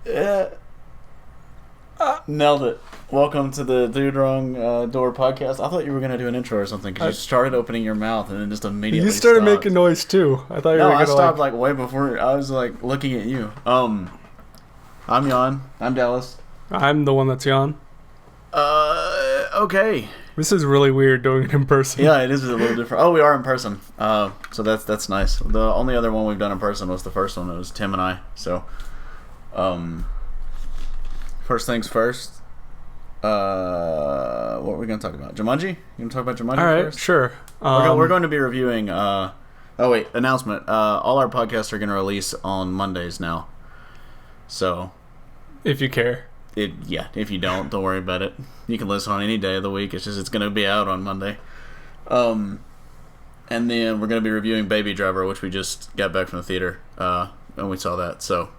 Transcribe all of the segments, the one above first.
Yeah. Nailed it. Welcome to the Dude Wrong Door podcast. I thought you were going to do an intro or something because you started opening your mouth and then just immediately You started stopped. making noise too. I thought you were No, going I to stopped like way before. I was like looking at you. I'm Jan. I'm Dallas. I'm the one that's Jan. Okay. This is really weird doing it in person. Yeah, it is a little different. Oh, we are in person. So that's nice. The only other one we've done in person was the first one. It was Tim and I. So, first things first. What are we going to talk about? Jumanji? You going to talk about Jumanji All right, first? sure. We're going to be reviewing... announcement. All our podcasts are going to release on Mondays now. So... If you care. If you don't worry about it. You can listen on any day of the week. It's just it's going to be out on Monday. And then we're going to be reviewing Baby Driver, which we just got back from the theater. And we saw that. So...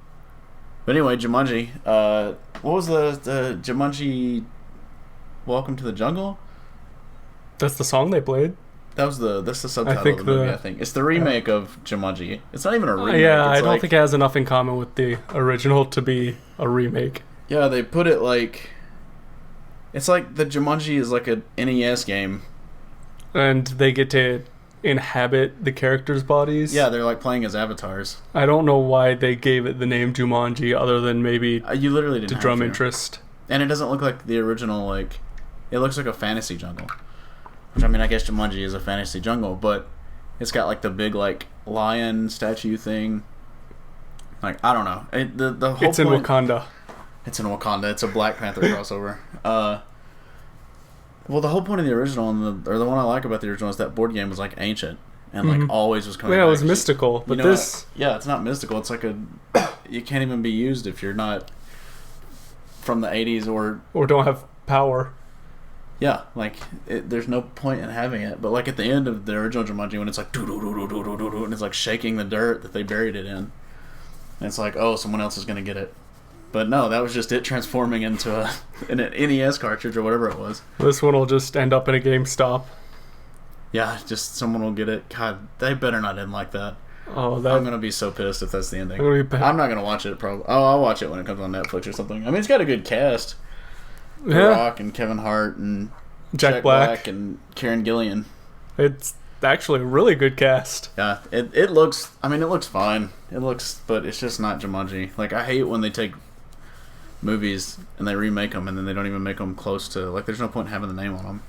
But anyway, Jumanji. What was the Jumanji... Welcome to the Jungle? That's the song they played. That's the subtitle of the movie, I think. It's the remake of Jumanji. It's not even a remake. I don't think it has enough in common with the original to be a remake. Yeah, they put it like... It's like the Jumanji is like a NES game. And they get to inhabit the characters' bodies. Yeah, they're like playing as avatars. I don't know why they gave it the name Jumanji other than maybe You literally didn't to have drum to. interest. And it doesn't look like the original, like... It looks like a fantasy jungle. Which, I mean, I guess Jumanji is a fantasy jungle, but it's got, like, the big, like, lion statue thing. Like, I don't know. The whole It's in Wakanda. It's in Wakanda. It's a Black Panther crossover. Well, the whole point of the original, or the one I like about the original, is that board game was, like, ancient. And, like, always was coming back. Yeah, it was mystical. But this... Yeah, it's not mystical. It's like you can't even be used if you're not from the 80s or don't have power. Yeah, like, there's no point in having it. But, like, at the end of the original Jumanji, when it's like, doo-doo-doo-doo-doo-doo-doo, and it's, like, shaking the dirt that they buried it in. And it's like, oh, someone else is going to get it. But no, that was just it transforming into an NES cartridge or whatever it was. This one will just end up in a GameStop. Yeah, just someone will get it. God, they better not end like that. Oh, I'm going to be so pissed if that's the ending. I'm not going to watch it, probably. Oh, I'll watch it when it comes on Netflix or something. I mean, it's got a good cast. The Rock and Kevin Hart and Jack Black and Karen Gillian. It's actually a really good cast. Yeah, it looks. I mean, it looks fine. But it's just not Jumanji. Like, I hate when they take movies and they remake them and then they don't even make them close to. Like, there's no point in having the name on them.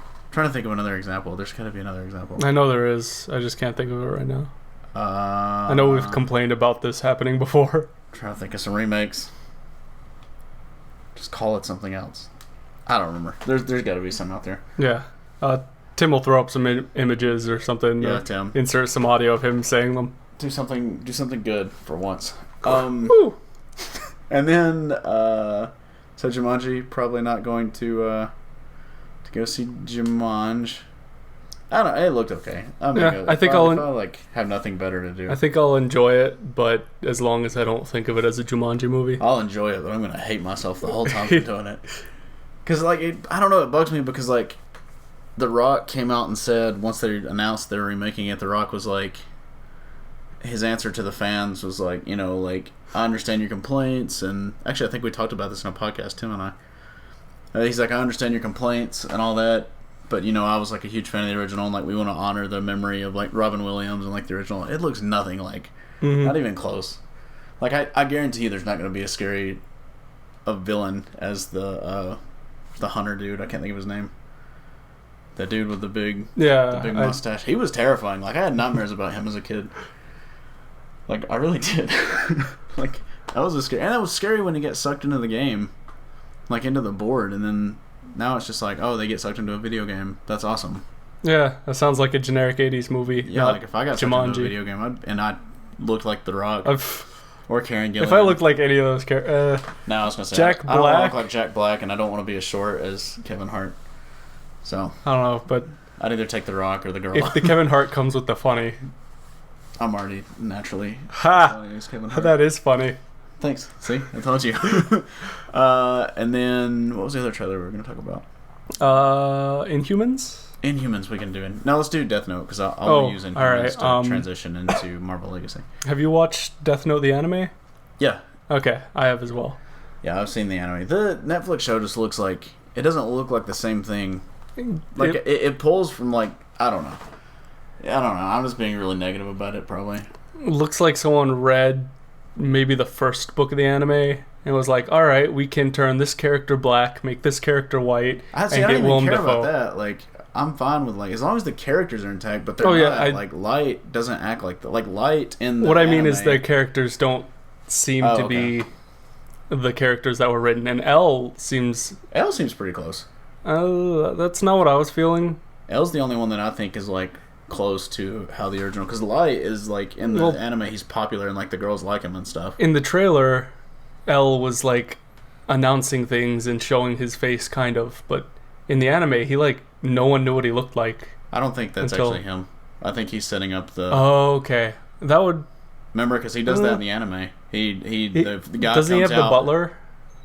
I'm trying to think of another example. There's got to be another example. I know there is. I just can't think of it right now. I know we've complained about this happening before. I'm trying to think of some remakes. Just call it something else. I don't remember. There's got to be some out there. Yeah. Tim will throw up some images or something. Yeah, Tim. Insert some audio of him saying them. Do something good for once. And then so Jumanji, probably not going to go see Jumanji. I don't know. It looked okay. I think I'll have nothing better to do. I think I'll enjoy it, but as long as I don't think of it as a Jumanji movie. I'll enjoy it, but I'm gonna hate myself the whole time for doing it. Because I don't know. It bugs me because like, The Rock came out and said once they announced they were remaking it, The Rock was like, his answer to the fans was like, I understand your complaints, and actually I think we talked about this in a podcast, Tim and I. He's like, I understand your complaints and all that. But, I was, like, a huge fan of the original, and, like, we want to honor the memory of, like, Robin Williams and, like, the original. It looks nothing like, not even close. Like, I guarantee you there's not going to be as scary a villain as the hunter dude. I can't think of his name. That dude with the big mustache. He was terrifying. Like, I had nightmares about him as a kid. Like, I really did. Like, that was scary. And it was scary when he got sucked into the game. Like, into the board, and then... Now it's just like, oh, they get sucked into a video game. That's awesome. Yeah, that sounds like a generic 80s movie. Yeah, like if I got sucked into a video game and I looked like The Rock or Karen Gillian. If I looked like any of those characters... no, I was going to say, Jack Black. I don't want to look like Jack Black, and I don't want to be as short as Kevin Hart. So... I don't know, but... I'd either take The Rock or the girl. If the Kevin Hart comes with the funny... I'm already naturally... Ha! That is funny. Thanks. See? I told you. And then, what was the other trailer we were going to talk about? Inhumans? Inhumans we can do. Now let's do Death Note, because I'll use Inhumans to transition into Marvel Legacy. Have you watched Death Note the anime? Yeah. Okay, I have as well. Yeah, I've seen the anime. The Netflix show just looks like it doesn't look like the same thing. Like it pulls from like I don't know. I'm just being really negative about it. Probably looks like someone read maybe the first book of the anime and was like, "All right, we can turn this character black, make this character white, and get Willem Dafoe." I don't even care about that. Like, I'm fine with like as long as the characters are intact, but they're not. Like Light doesn't act like that. Like Light in the I mean is their characters don't seem to be the characters that were written, and L seems pretty close. That's not what I was feeling. L's the only one that I think is like close to how the original, because Light is like in the anime he's popular and like the girls like him and stuff. In the trailer, L was like announcing things and showing his face kind of, but in the anime he like no one knew what he looked like. I don't think that's actually him. I think he's setting up the okay, that would remember because he does that in the anime. The guy doesn't he have the butler?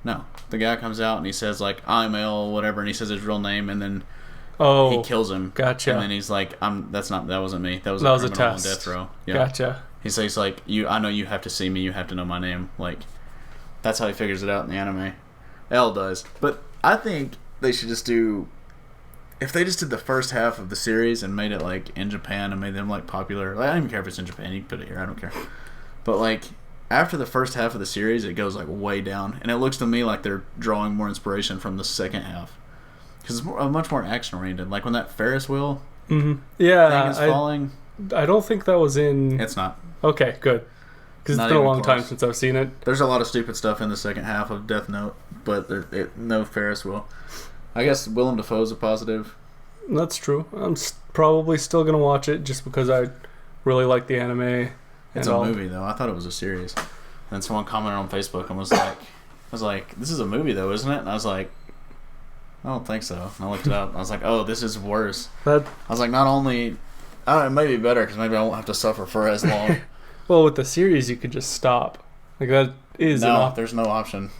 No, the guy comes out and he says like I'm L whatever, and he says his real name, and then he kills him. Gotcha. And then he's like, that wasn't me. That was a test. On death row. Yeah. Gotcha. He says like, I know you have to see me. You have to know my name. Like, that's how he figures it out in the anime. L does. But I think they should just do, if they just did the first half of the series and made it like in Japan and made them like popular. Like, I don't even care if it's in Japan. You can put it here. I don't care. But like after the first half of the series, it goes like way down, and it looks to me like they're drawing more inspiration from the second half. Because it's much more action oriented. Like when that Ferris wheel thing is falling. I don't think that was in. It's not. Okay, good. Because it's been a long time since I've seen it. There's a lot of stupid stuff in the second half of Death Note, but no Ferris wheel. I guess Willem Dafoe's a positive. That's true. I'm probably still going to watch it just because I really like the anime. It's a movie, though. I thought it was a series. And then someone commented on Facebook and was like, this is a movie, though, isn't it? And I was like, I don't think so. And I looked it up. I was like, oh, this is worse. I was like, not only... it may be better because maybe I won't have to suffer for as long. Well, with the series, you could just stop. Like, that is... No, there's no option.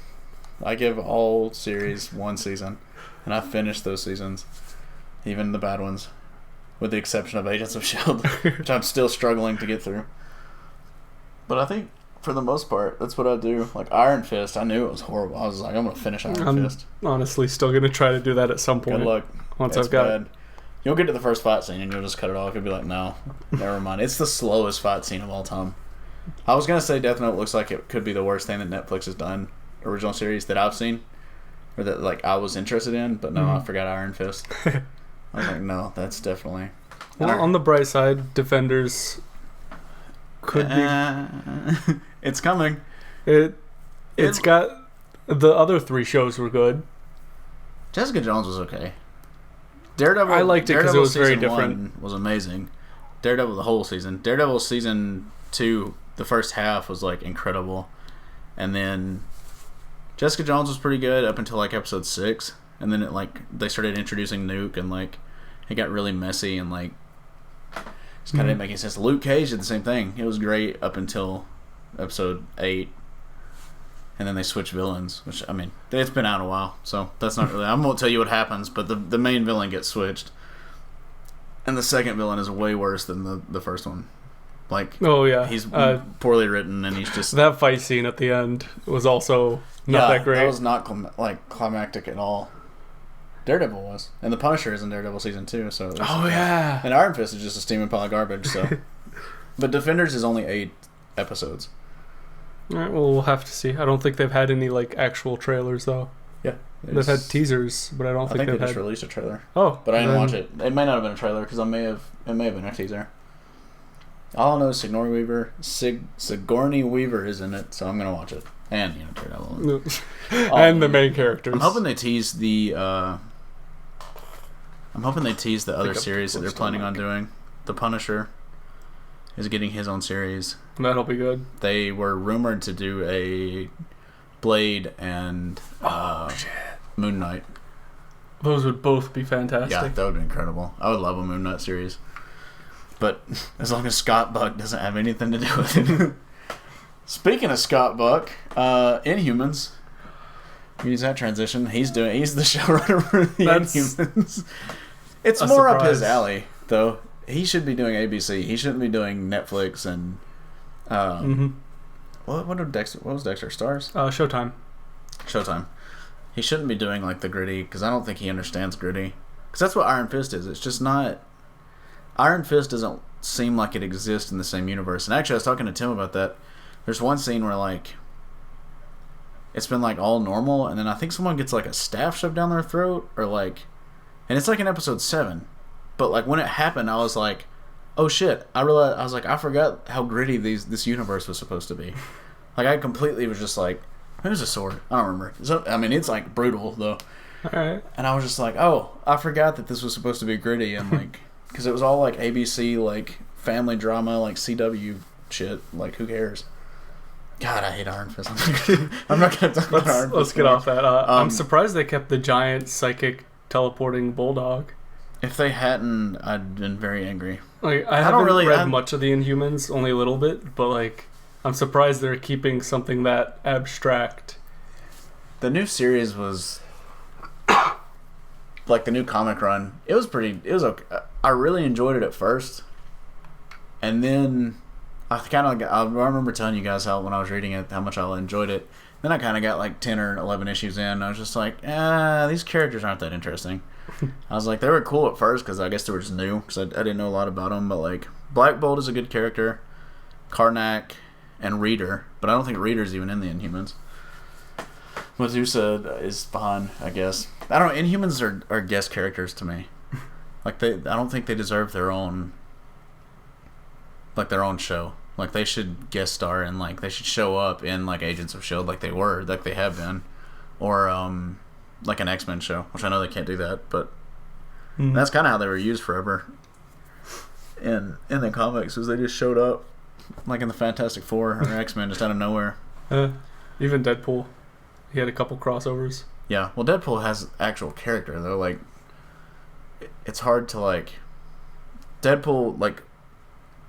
I give all series one season. And I finished those seasons. Even the bad ones. With the exception of Agents of S.H.I.E.L.D., which I'm still struggling to get through. But I think... for the most part, that's what I do. Like Iron Fist, I knew it was horrible. I was like, I'm going to finish Iron Fist. Honestly still going to try to do that at some point. Good luck. Once I've got it. You'll get to the first fight scene and you'll just cut it off. You'll be like, no, never mind. It's the slowest fight scene of all time. I was going to say Death Note looks like it could be the worst thing that Netflix has done, original series that I've seen, or that like I was interested in, but no, I forgot Iron Fist. I was like, no, that's definitely... Well, on the bright side, Defenders could be... It's coming. It's got... The other 3 shows were good. Jessica Jones was okay. Daredevil... I liked it because it was very different. Was amazing. Daredevil the whole season. Daredevil season 2, the first half was like incredible. And then Jessica Jones was pretty good up until like episode 6. And then they started introducing Nuke and like it got really messy and like just kind of didn't make any sense. Luke Cage did the same thing. It was great up until episode 8, and then they switched villains, which I mean it's been out a while, so that's not really... I won't tell you what happens, but the main villain gets switched, and the second villain is way worse than the first one. Like, oh yeah, he's poorly written, and he's just... that fight scene at the end was also not that great. That was not climactic at all. Daredevil was, and the Punisher is in Daredevil season 2, so yeah, and Iron Fist is just a steaming pile of garbage. So but Defenders is only 8 episodes. All right, well, we'll have to see. I don't think they've had any like actual trailers though. Yeah, they've had teasers, but I don't think they just released a trailer. Oh, but I didn't watch it. It may not have been a trailer because it may have been a teaser. All I know is Sigourney Weaver is in it, so I'm gonna watch it. And Daredevil. And the main characters. I'm hoping they tease the other series that they're planning on doing. The Punisher is getting his own series. That'll be good. They were rumored to do a Blade and Moon Knight. Those would both be fantastic. Yeah, that would be incredible. I would love a Moon Knight series. But as long as Scott Buck doesn't have anything to do with it. Speaking of Scott Buck, Inhumans. Use that transition. He's the showrunner for the Inhumans. It's more up his alley, though. He should be doing ABC. He shouldn't be doing Netflix and What was Dexter? Stars? Showtime. Showtime. He shouldn't be doing like the gritty because I don't think he understands gritty. Because that's what Iron Fist is. It's just not. Iron Fist doesn't seem like it exists in the same universe. And actually, I was talking to Tim about that. There's one scene where like it's been like all normal, and then I think someone gets like a staff shoved down their throat, or like, and it's like in episode 7. But like when it happened, I was like, oh shit! I was like, I forgot how gritty this universe was supposed to be. Like I completely was just like, who's a sword? I don't remember. So, I mean, it's like brutal though. Alright. And I was just like, oh, I forgot that this was supposed to be gritty, and like, because it was all like ABC, like family drama, like CW shit. Like, who cares? God, I hate Iron Fist. I'm not gonna talk about Iron Fist. Let's get off that. I'm surprised they kept the giant psychic teleporting bulldog. If they hadn't, I'd been very angry. Like I haven't read much of the Inhumans, only a little bit, but like I'm surprised they're keeping something that abstract. The new series was like the new comic run. It was okay. I really enjoyed it at first, and then I remember telling you guys how when I was reading it how much I enjoyed it. Then I kind of got like 10 or 11 issues in, and I was just like, these characters aren't that interesting. I was like, they were cool at first because I guess they were just new because I didn't know a lot about them. But like Black Bolt is a good character, Karnak, and Reader, but I don't think Reader's even in the Inhumans. Medusa is behind, I guess. I don't know. Inhumans are guest characters to me. Like I don't think they deserve their own show. Like they should guest star and like they should show up in like Agents of S.H.I.E.L.D. like they have been, or like an X-Men show, which I know they can't do that, but that's kind of how they were used forever. In the comics, was they just showed up like in the Fantastic Four or X-Men just out of nowhere. Even Deadpool, he had a couple crossovers. Yeah, well, Deadpool has actual character though. Like, it's hard to like. Deadpool like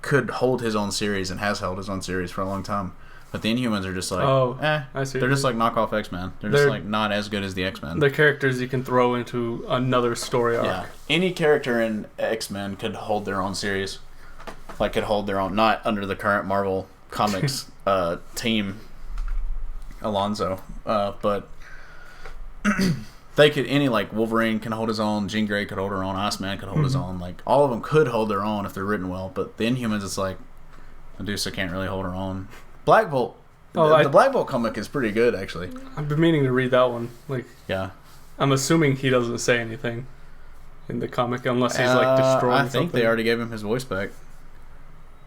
could hold his own series and has held his own series for a long time, but the Inhumans are just like, I see. They're just like knockoff X-Men. They're just like not as good as the X-Men. They're characters you can throw into another story arc. Yeah, any character in X-Men could hold their own series, like could hold their own, not under the current Marvel Comics team, Alonzo, but. They could like Wolverine can hold his own, Jean Grey could hold her own, Iceman could hold his own. Like all of them could hold their own if they're written well. But the Inhumans, it's like Medusa can't really hold her own. Black Bolt, the Black Bolt comic is pretty good actually. I've been meaning to read that one. Like, yeah, I'm assuming he doesn't say anything in the comic unless he's like destroying. I think they already gave him his voice back.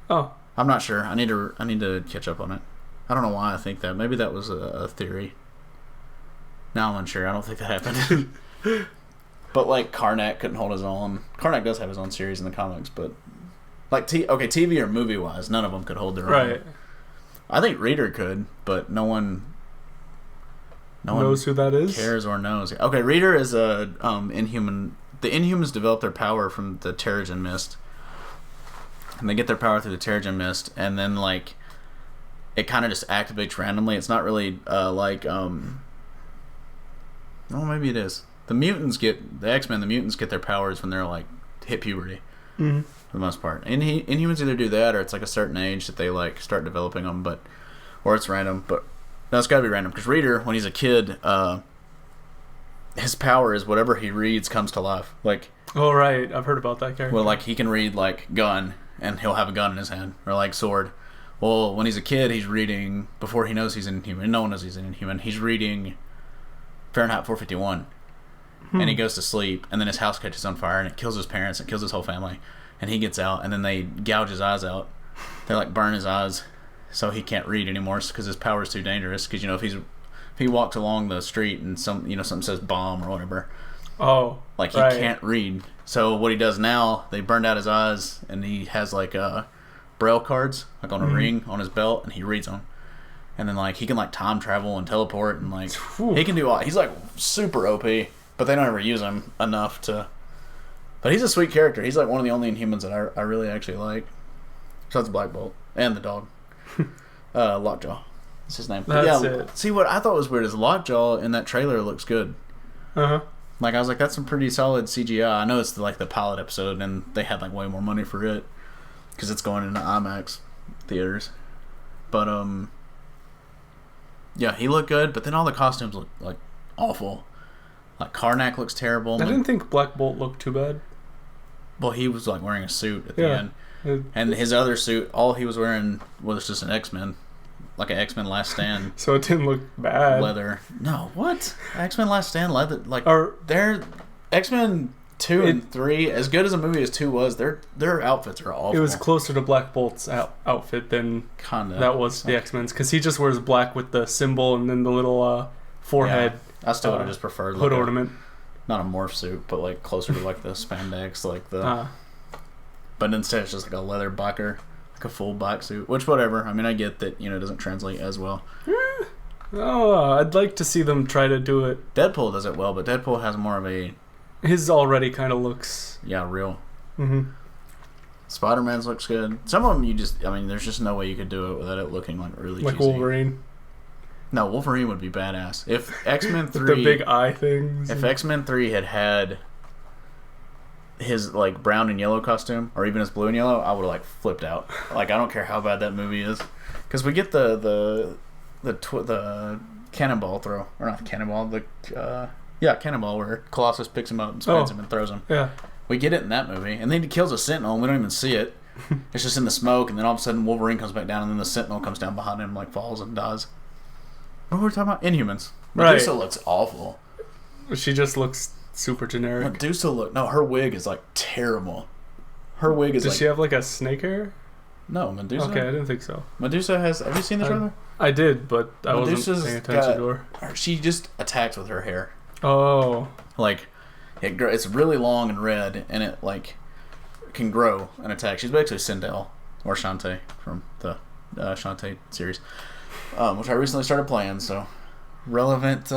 Oh, I'm not sure. I need to catch up on it. I don't know why I think that. Maybe that was a theory. Now I'm unsure. I don't think that happened. But like Karnak couldn't hold his own. Karnak does have his own series in the comics, but like TV or movie wise, none of them could hold their own. Right. I think Reader could, but no one knows who that is. Cares or knows. Okay, Reader is a Inhuman. The Inhumans develop their power from the Terrigen Mist, and they get their power through the Terrigen Mist, and then like it kind of just activates randomly. It's not really well, maybe it is. The X-Men, the mutants get their powers when they're like hit puberty, for the most part. Inhumans either do that or it's like a certain age that they like start developing them, or it's random. But no, it's got to be random because Reader, when he's a kid, his power is whatever he reads comes to life. Like, oh right, I've heard about that character. Well, like he can read like gun and he'll have a gun in his hand, or like sword. Well, when he's a kid, he's reading before he knows he's an Inhuman. No one knows he's an Inhuman. He's reading Fahrenheit 451, and he goes to sleep, and then his house catches on fire, and it kills his parents, it kills his whole family, and he gets out, and then they gouge his eyes out. They like burn his eyes, so he can't read anymore because his power is too dangerous. Because if he walks along the street and something says bomb or whatever, like he can't read. So what he does now, they burned out his eyes, and he has like braille cards like on a ring on his belt, and he reads them. And then like he can like time travel and teleport and like he can do all. He's like super OP, but they don't ever use him enough to. But he's a sweet character. He's like one of the only Inhumans that I really actually like. So that's Black Bolt and the dog, Lockjaw. That's his name. That's it. See what I thought was weird is Lockjaw in that trailer looks good. Like I was like, that's some pretty solid CGI. I know it's like the pilot episode and they had like way more money for it because it's going into IMAX theaters, but Yeah, he looked good, but then all the costumes look like awful. Like Karnak looks terrible. I didn't think Black Bolt looked too bad. Well, he was like wearing a suit at the end, and his other suit, all he was wearing was just an X-Men, like an X-Men Last Stand. So it didn't look bad. Leather. No, what? X-Men Last Stand leather. Like they're X-Men 2 and 3, as good as a movie as 2 was, their outfits are awful. It was closer to Black Bolt's outfit than that was the X-Men's, because he just wears black with the symbol and then the little forehead. Yeah, I still would have just preferred hood ornament. Not a morph suit, but like closer to like the spandex, like the. But instead, it's just like a leather biker, like a full bike suit. Which, whatever. I mean, I get that it doesn't translate as well. I'd like to see them try to do it. Deadpool does it well, but Deadpool has more of a. His already kind of looks. Yeah, real. Mm-hmm. Spider-Man's looks good. Some of them there's just no way you could do it without it looking like really like cheesy. Wolverine. No, Wolverine would be badass. If X-Men 3... the big eye things. If X-Men 3 had his, like, brown and yellow costume, or even his blue and yellow, I would have, like, flipped out. Like, I don't care how bad that movie is. Because we get the cannonball throw. Or not the cannonball, cannonball, where Colossus picks him up and spins him and throws him. Yeah. We get it in that movie. And then he kills a Sentinel, and we don't even see it. It's just in the smoke, and then all of a sudden Wolverine comes back down, and then the Sentinel comes down behind him, like, falls and dies. What were we talking about? Inhumans. Medusa looks awful. She just looks super generic. Medusa her wig is like terrible. Her wig is Does she have like a snake hair? No, Medusa. Okay, I didn't think so. Medusa has. Have you seen the trailer? I did, but I wasn't paying attention to her. She just attacks with her hair. Oh. Like, it's really long and red, and it like can grow and attack. She's basically Sindel or Shantae from the Shantae series. Which I recently started playing, so relevant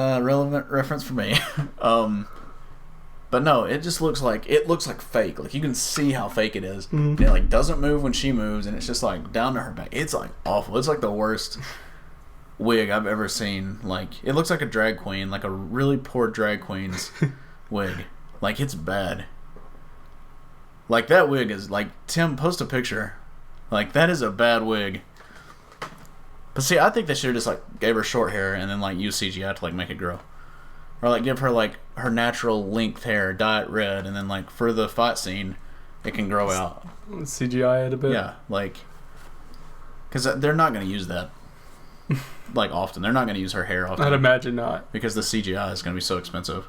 reference for me. But no, it just looks like fake. Like you can see how fake it is. Mm-hmm. And it like doesn't move when she moves, and it's just like down to her back. It's like awful. It's like the worst wig I've ever seen. Like it looks like a drag queen, like a really poor drag queen's wig. Like it's bad. Like that wig is like Tim, post a picture. Like that is a bad wig. But see, I think they should have just like gave her short hair and then like use CGI to like make it grow, or like give her like her natural length hair, dye it red, and then like for the fight scene, it can grow out. CGI it a bit. Yeah, like because they're not going to use that like often. They're not going to use her hair often. I'd imagine not, because the CGI is going to be so expensive.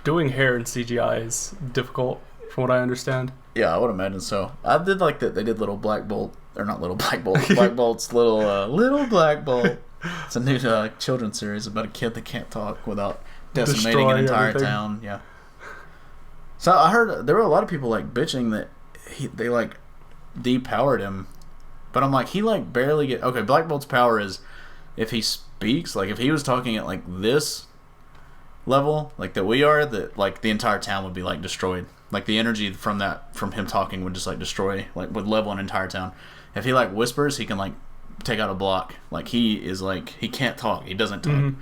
Doing hair in CGI is difficult, from what I understand. Yeah, I would imagine so. I did like that they did little Black Bolt. Or not Little Black Bolt. Black Bolt's Little Black Bolt. It's a new children's series about a kid that can't talk without decimating an entire town. Yeah. So I heard there were a lot of people like bitching that they like depowered him, but I'm like he like barely get. Okay, Black Bolt's power is if he speaks. Like if he was talking at like this level, like that we are, that like the entire town would be like destroyed. Like the energy from him talking would just like destroy, like would level an entire town. If he like whispers, he can like take out a block. Like he is like he can't talk. He doesn't talk,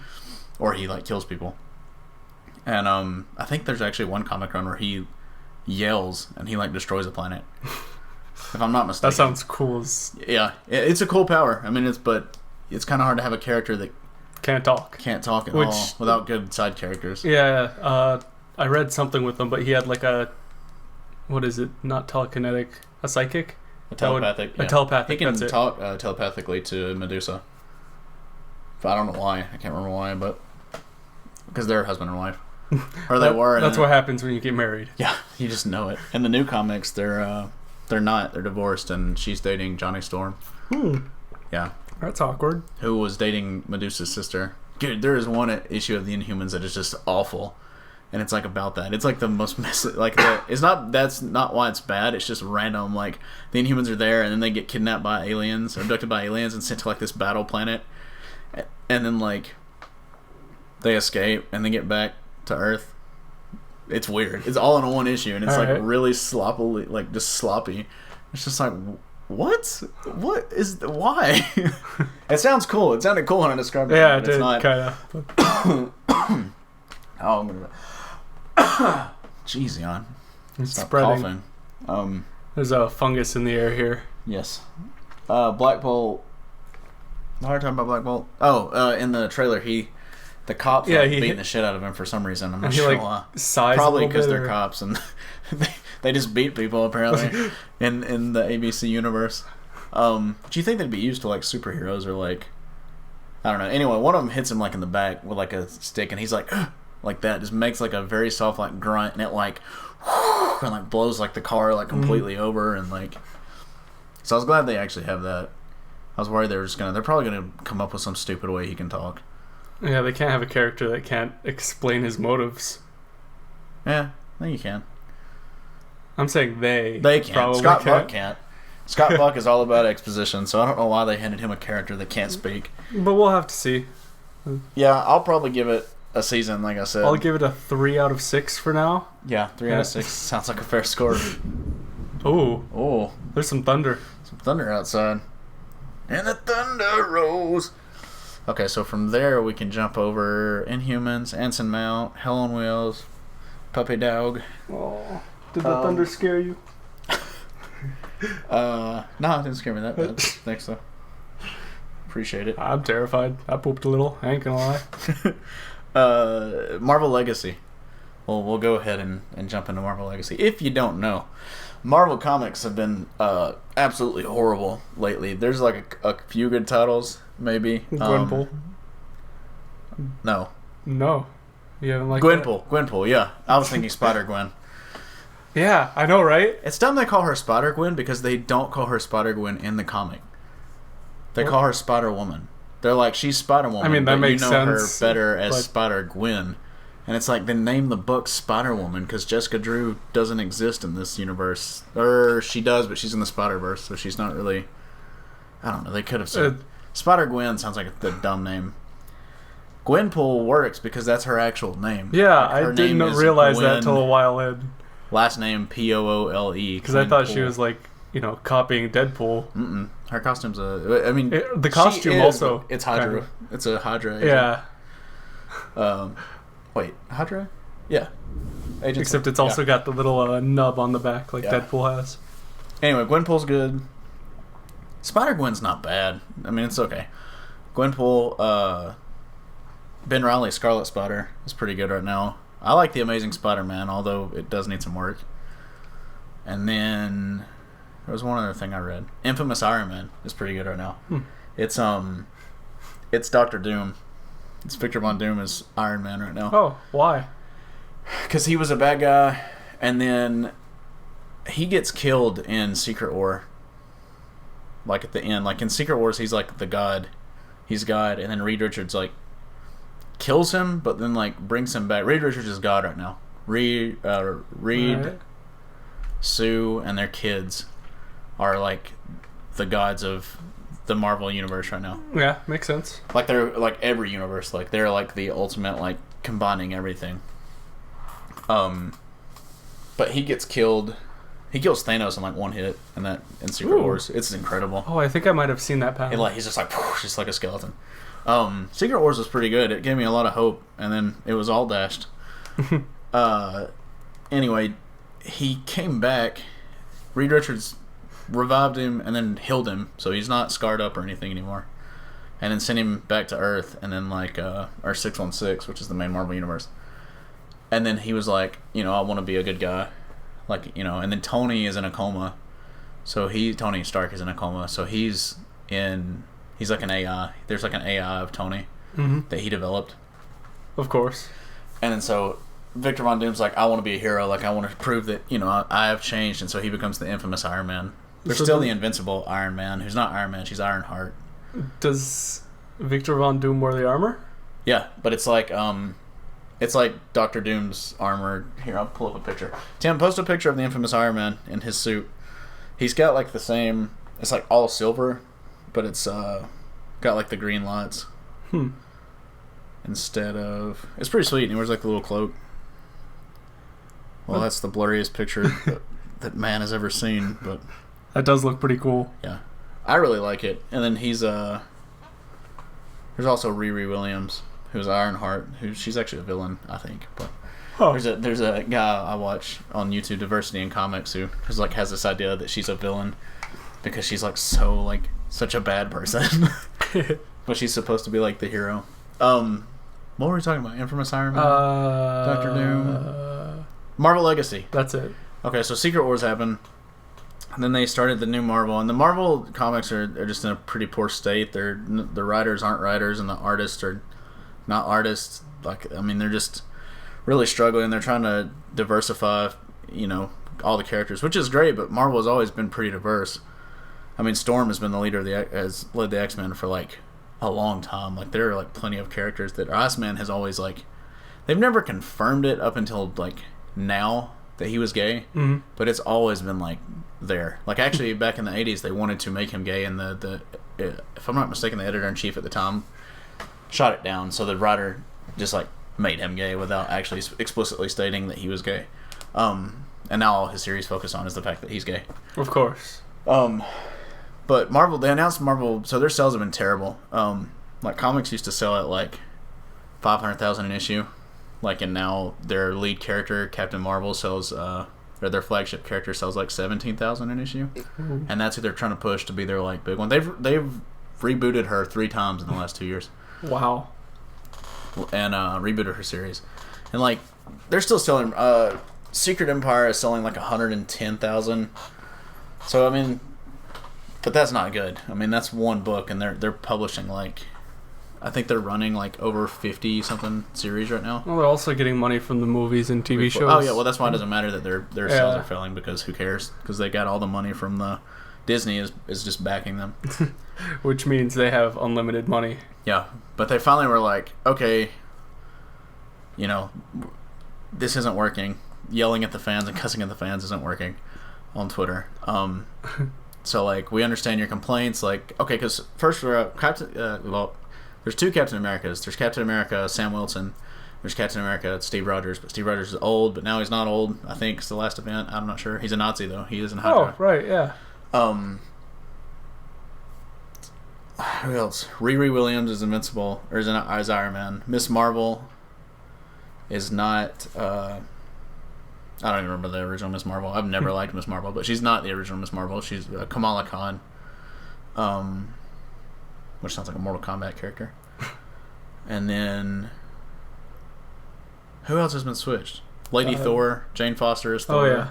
or he like kills people. And I think there's actually one comic run where he yells and he like destroys a planet. If I'm not mistaken. That sounds cool. Yeah, it's a cool power. I mean, it's kind of hard to have a character that can't talk at all without good side characters. Yeah, I read something with him, but he had like what is it? Not telekinetic, a psychic. A telepathic. A telepathic. He can talk telepathically to Medusa. I don't know why. I can't remember why, but because they're husband and wife, or they were. That's what happens when you get married. Yeah, you just know it. In the new comics, they're not. They're divorced, and she's dating Johnny Storm. Yeah, that's awkward. Who was dating Medusa's sister? Dude, there is one issue of the Inhumans that is just awful. And it's like about that. It's like the most messy. Like it's not. That's not why it's bad. It's just random. Like the Inhumans are there, and then they get kidnapped by aliens, abducted by aliens, and sent to like this battle planet. And then like they escape, and they get back to Earth. It's weird. It's all in one issue, and it's really sloppily, like just sloppy. It's just like what? What is why? It sounds cool. It sounded cool when I described it. Yeah, it did kind of. Oh, I'm gonna. Jeez, Jan. It's spreading. Coughing. There's a fungus in the air here. Yes. Black Bolt. The hard time about Black Bolt. In the trailer, the cops beating the shit out of him for some reason. I'm not sure why. Probably because they're cops and they just beat people apparently in the ABC universe. Do you think they'd be used to like superheroes or like I don't know? Anyway, one of them hits him like in the back with like a stick, and he's like like that, just makes like a very soft like grunt, and it like and like blows like the car like completely over, and like. So I was glad they actually have that. I was worried they're probably gonna come up with some stupid way he can talk. Yeah, they can't have a character that can't explain his motives. Yeah, I think you can. I'm saying they can. Scott Buck can't. Scott Buck is all about exposition, so I don't know why they handed him a character that can't speak. But we'll have to see. Yeah, I'll probably give it a season, like I said. I'll give it a 3 out of 6 for now. Yeah, 3 out of 6 sounds like a fair score. Oh, there's some thunder. Some thunder outside. And the thunder rolls. Okay, so from there we can jump over Inhumans, Anson Mount, Hell on Wheels, Puppy Dog. Oh, did the thunder scare you? No, it didn't scare me that bad. Thanks, though. Appreciate it. I'm terrified. I pooped a little. I ain't gonna lie. Marvel Legacy. Well, we'll go ahead and jump into Marvel Legacy. If you don't know, Marvel Comics have been absolutely horrible lately. There's like a few good titles, maybe. Gwenpool. No. You haven't liked Gwenpool, yeah. I was thinking Spider-Gwen. Yeah, I know, right? It's dumb they call her Spider-Gwen because they don't call her Spider-Gwen in the comic. They call her Spider-Woman. They're like, she's Spider-Woman. I mean, that makes sense. You know sense, her better as Spider-Gwen. And it's like, then name the book Spider-Woman because Jessica Drew doesn't exist in this universe. Or she does, but she's in the Spider-Verse, so she's not really... I don't know. They could have said... Spider-Gwen sounds like the dumb name. Gwenpool works because that's her actual name. Yeah, like I didn't realize that till a while in. Last name Poole. Because I thought she was like, copying Deadpool. Mm-mm. Her costume's the costume also. It's Hydra. Kind of. It's a Hydra agent. Yeah. Wait, Hydra? Yeah. Agent Except it's also got the little nub on the back like Deadpool has. Anyway, Gwenpool's good. Spider-Gwen's not bad. I mean, it's okay. Gwenpool, Ben Reilly's Scarlet Spider is pretty good right now. I like The Amazing Spider-Man, although it does need some work. And then there was one other thing I read. Infamous Iron Man is pretty good right now. It's Dr. Doom. It's Victor Von Doom as Iron Man right now. Oh, why? Because he was a bad guy, and then he gets killed in Secret War. Like at the end, like in Secret Wars, he's like the god. He's God, and then Reed Richards like kills him, but then like brings him back. Reed Richards is God right now. Reed, right. Sue, and their kids are like the gods of the Marvel universe right now. Yeah, makes sense. Like they're like every universe. Like they're like the ultimate like combining everything. But he gets killed. He kills Thanos in like one hit in Secret Wars. It's incredible. Oh, I think I might have seen that panel. He's just like just like a skeleton. Secret Wars was pretty good. It gave me a lot of hope, and then it was all dashed. Anyway, he came back. Reed Richards revived him and then healed him, so he's not scarred up or anything anymore. And then sent him back to Earth, and then like or 616, which is the main Marvel universe. And then he was like, I want to be a good guy. Like, and then Tony is in a coma. So Tony Stark is in a coma. So he's like an AI. There's like an AI of Tony that he developed. Of course. And then so Victor Von Doom's like, I want to be a hero. Like, I want to prove that, I have changed. And so he becomes the infamous Iron Man. There's still the invincible Iron Man, who's not Iron Man. She's Ironheart. Does Victor Von Doom wear the armor? Yeah, but it's like Dr. Doom's armor. Here, I'll pull up a picture. Tim, post a picture of the infamous Iron Man in his suit. He's got like the same. It's like all silver, but it's got like the green lights. Instead of, it's pretty sweet. And he wears like the little cloak. Well, that's the blurriest picture that man has ever seen, but that does look pretty cool. Yeah, I really like it. And then he's there's also Riri Williams, who's Ironheart, she's actually a villain, I think. But there's a guy I watch on YouTube, Diversity in Comics, who has this idea that she's a villain because she's like so like such a bad person. but she's supposed to be like the hero. What were we talking about? Infamous Iron Man, Doctor Doom, Marvel Legacy. That's it. Okay, so Secret Wars happened, and then they started the new Marvel, and the Marvel comics are just in a pretty poor state. The writers aren't writers, and the artists are not artists. Like, I mean, they're just really struggling. They're trying to diversify, all the characters, which is great. But Marvel has always been pretty diverse. I mean, Storm has been the leader has led the X-Men for like a long time. Like, there are like plenty of characters that Iceman has always like. They've never confirmed it up until like now that he was gay, but it's always been like there. Like, actually, back in the 80s, they wanted to make him gay, and if I'm not mistaken, the editor-in-chief at the time shot it down. So the writer just like made him gay without actually explicitly stating that he was gay. And now all his series focus on is the fact that he's gay. Of course. But Marvel, they announced Marvel, so their sales have been terrible. Like, comics used to sell at like 500,000 an issue. Like, and now their lead character, Captain Marvel, sells, or their flagship character sells like 17,000 an issue. Mm-hmm. And that's who they're trying to push to be their like big one. They've rebooted her 3 times in the last 2 years. Wow. And rebooted her series. And like, they're still selling, Secret Empire is selling like 110,000. So, I mean, but that's not good. I mean, that's one book, and they're publishing like, I think they're running like over 50 something series right now. Well, they're also getting money from the movies and TV shows. Oh yeah, well that's why it doesn't matter that their sales are failing, because who cares? Because they got all the money from the Disney is just backing them. Which means they have unlimited money. Yeah, but they finally were like, okay, this isn't working. Yelling at the fans and cussing at the fans isn't working on Twitter. So like, we understand your complaints. Like, okay, because first there's 2 Captain Americas. There's Captain America Sam Wilson. There's Captain America Steve Rogers. But Steve Rogers is old, but now he's not old. I think it's the last event. I'm not sure. He's a Nazi though. He is in Hydra. Oh right, yeah. Who else? Riri Williams is Invincible, or is Iron Man. Miss Marvel is not. I don't even remember the original Miss Marvel. I've never liked Miss Marvel, but she's not the original Miss Marvel. She's Kamala Khan, which sounds like a Mortal Kombat character. And then, who else has been switched? Lady Thor, Jane Foster is Thor. Oh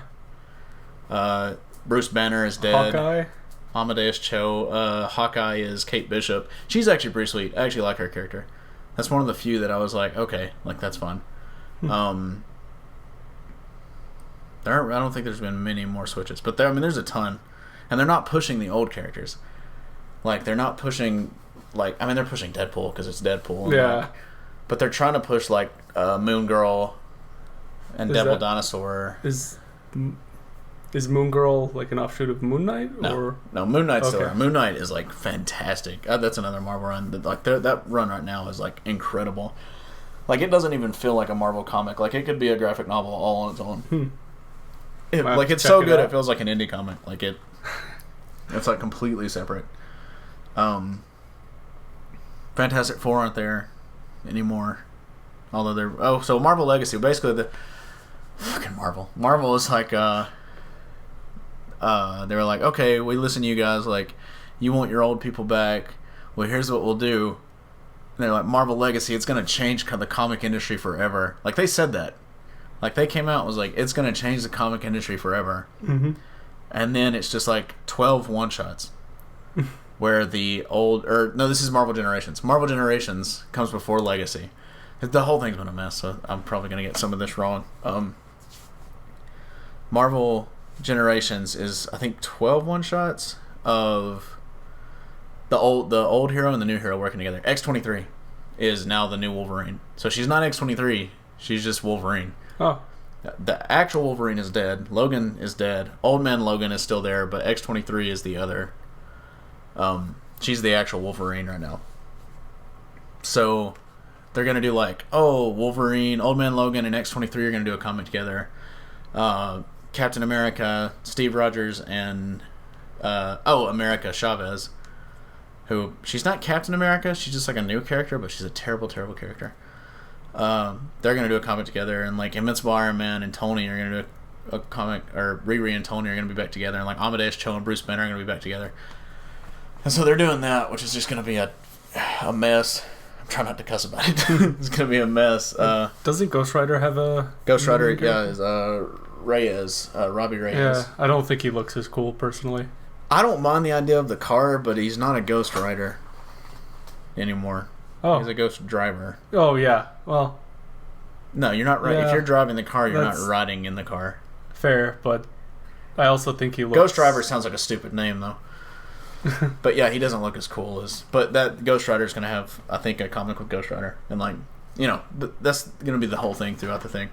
yeah. Bruce Banner is dead. Hawkeye. Amadeus Cho. Hawkeye is Kate Bishop. She's actually pretty sweet. I actually like her character. That's one of the few that I was like, okay, like that's fun. I don't think there's been many more switches, but there's a ton, and they're not pushing the old characters. Like, they're not pushing, like, they're pushing Deadpool because it's Deadpool. Yeah. But they're trying to push like Moon Girl and Devil Dinosaur. Is Moon Girl like an offshoot of Moon Knight? Or? No, Moon Knight's still around. Moon Knight is like fantastic. That's another Marvel run. That run right now is like incredible. Like, it doesn't even feel like a Marvel comic. Like, it could be a graphic novel all on its own. It's so good it feels like an indie comic. Like, it's like completely separate. Fantastic Four aren't there anymore, although they're so Marvel Legacy, basically the fucking Marvel is like they were like, okay, we listen to you guys, like, you want your old people back, well, here's what we'll do. And they're like, Marvel Legacy, it's gonna change the comic industry forever. Like, they said that. Like, they came out and was like, it's going to change the comic industry forever. Mm-hmm. And then it's just like 12 one-shots. Where this is Marvel Generations. Marvel Generations comes before Legacy. The whole thing's been a mess, so I'm probably going to get some of this wrong. Marvel Generations is, I think, 12 one-shots of the old hero and the new hero working together. X-23 is now the new Wolverine. So she's not X-23, she's just Wolverine. Oh. The actual Wolverine is dead. Logan is dead. Old Man Logan is still there, but X-23 is the other. She's the actual Wolverine right now. So they're going to do like, Wolverine, Old Man Logan, and X-23 are going to do a comic together. Captain America, Steve Rogers, and America Chavez, who, she's not Captain America, she's just like a new character, but she's a terrible, terrible character. They're going to do a comic together, and like Invincible Iron Man and Tony are going to do a comic, or Riri and Tony are going to be back together, and like Amadeus Cho and Bruce Banner are going to be back together. And so they're doing that, which is just going to be a a mess. I'm trying not to cuss about it. It's gonna be a mess. Doesn't Ghost Rider have a Ghost Rider? Yeah, is Reyes, Robbie Reyes. Yeah, I don't think he looks as cool personally. I don't mind the idea of the car, but he's not a Ghost Rider anymore. Oh, He's a Ghost Driver. oh yeah. Well, No, you're not right. Yeah, if you're driving the car, you're not that's- riding in the car. fair, but I also think he looks. Ghost Driver sounds like a stupid name, though. But yeah, he doesn't look as cool as. But that Ghost Rider is going to have, I think, a comic with Ghost Rider, and like, that's going to be the whole thing throughout the thing.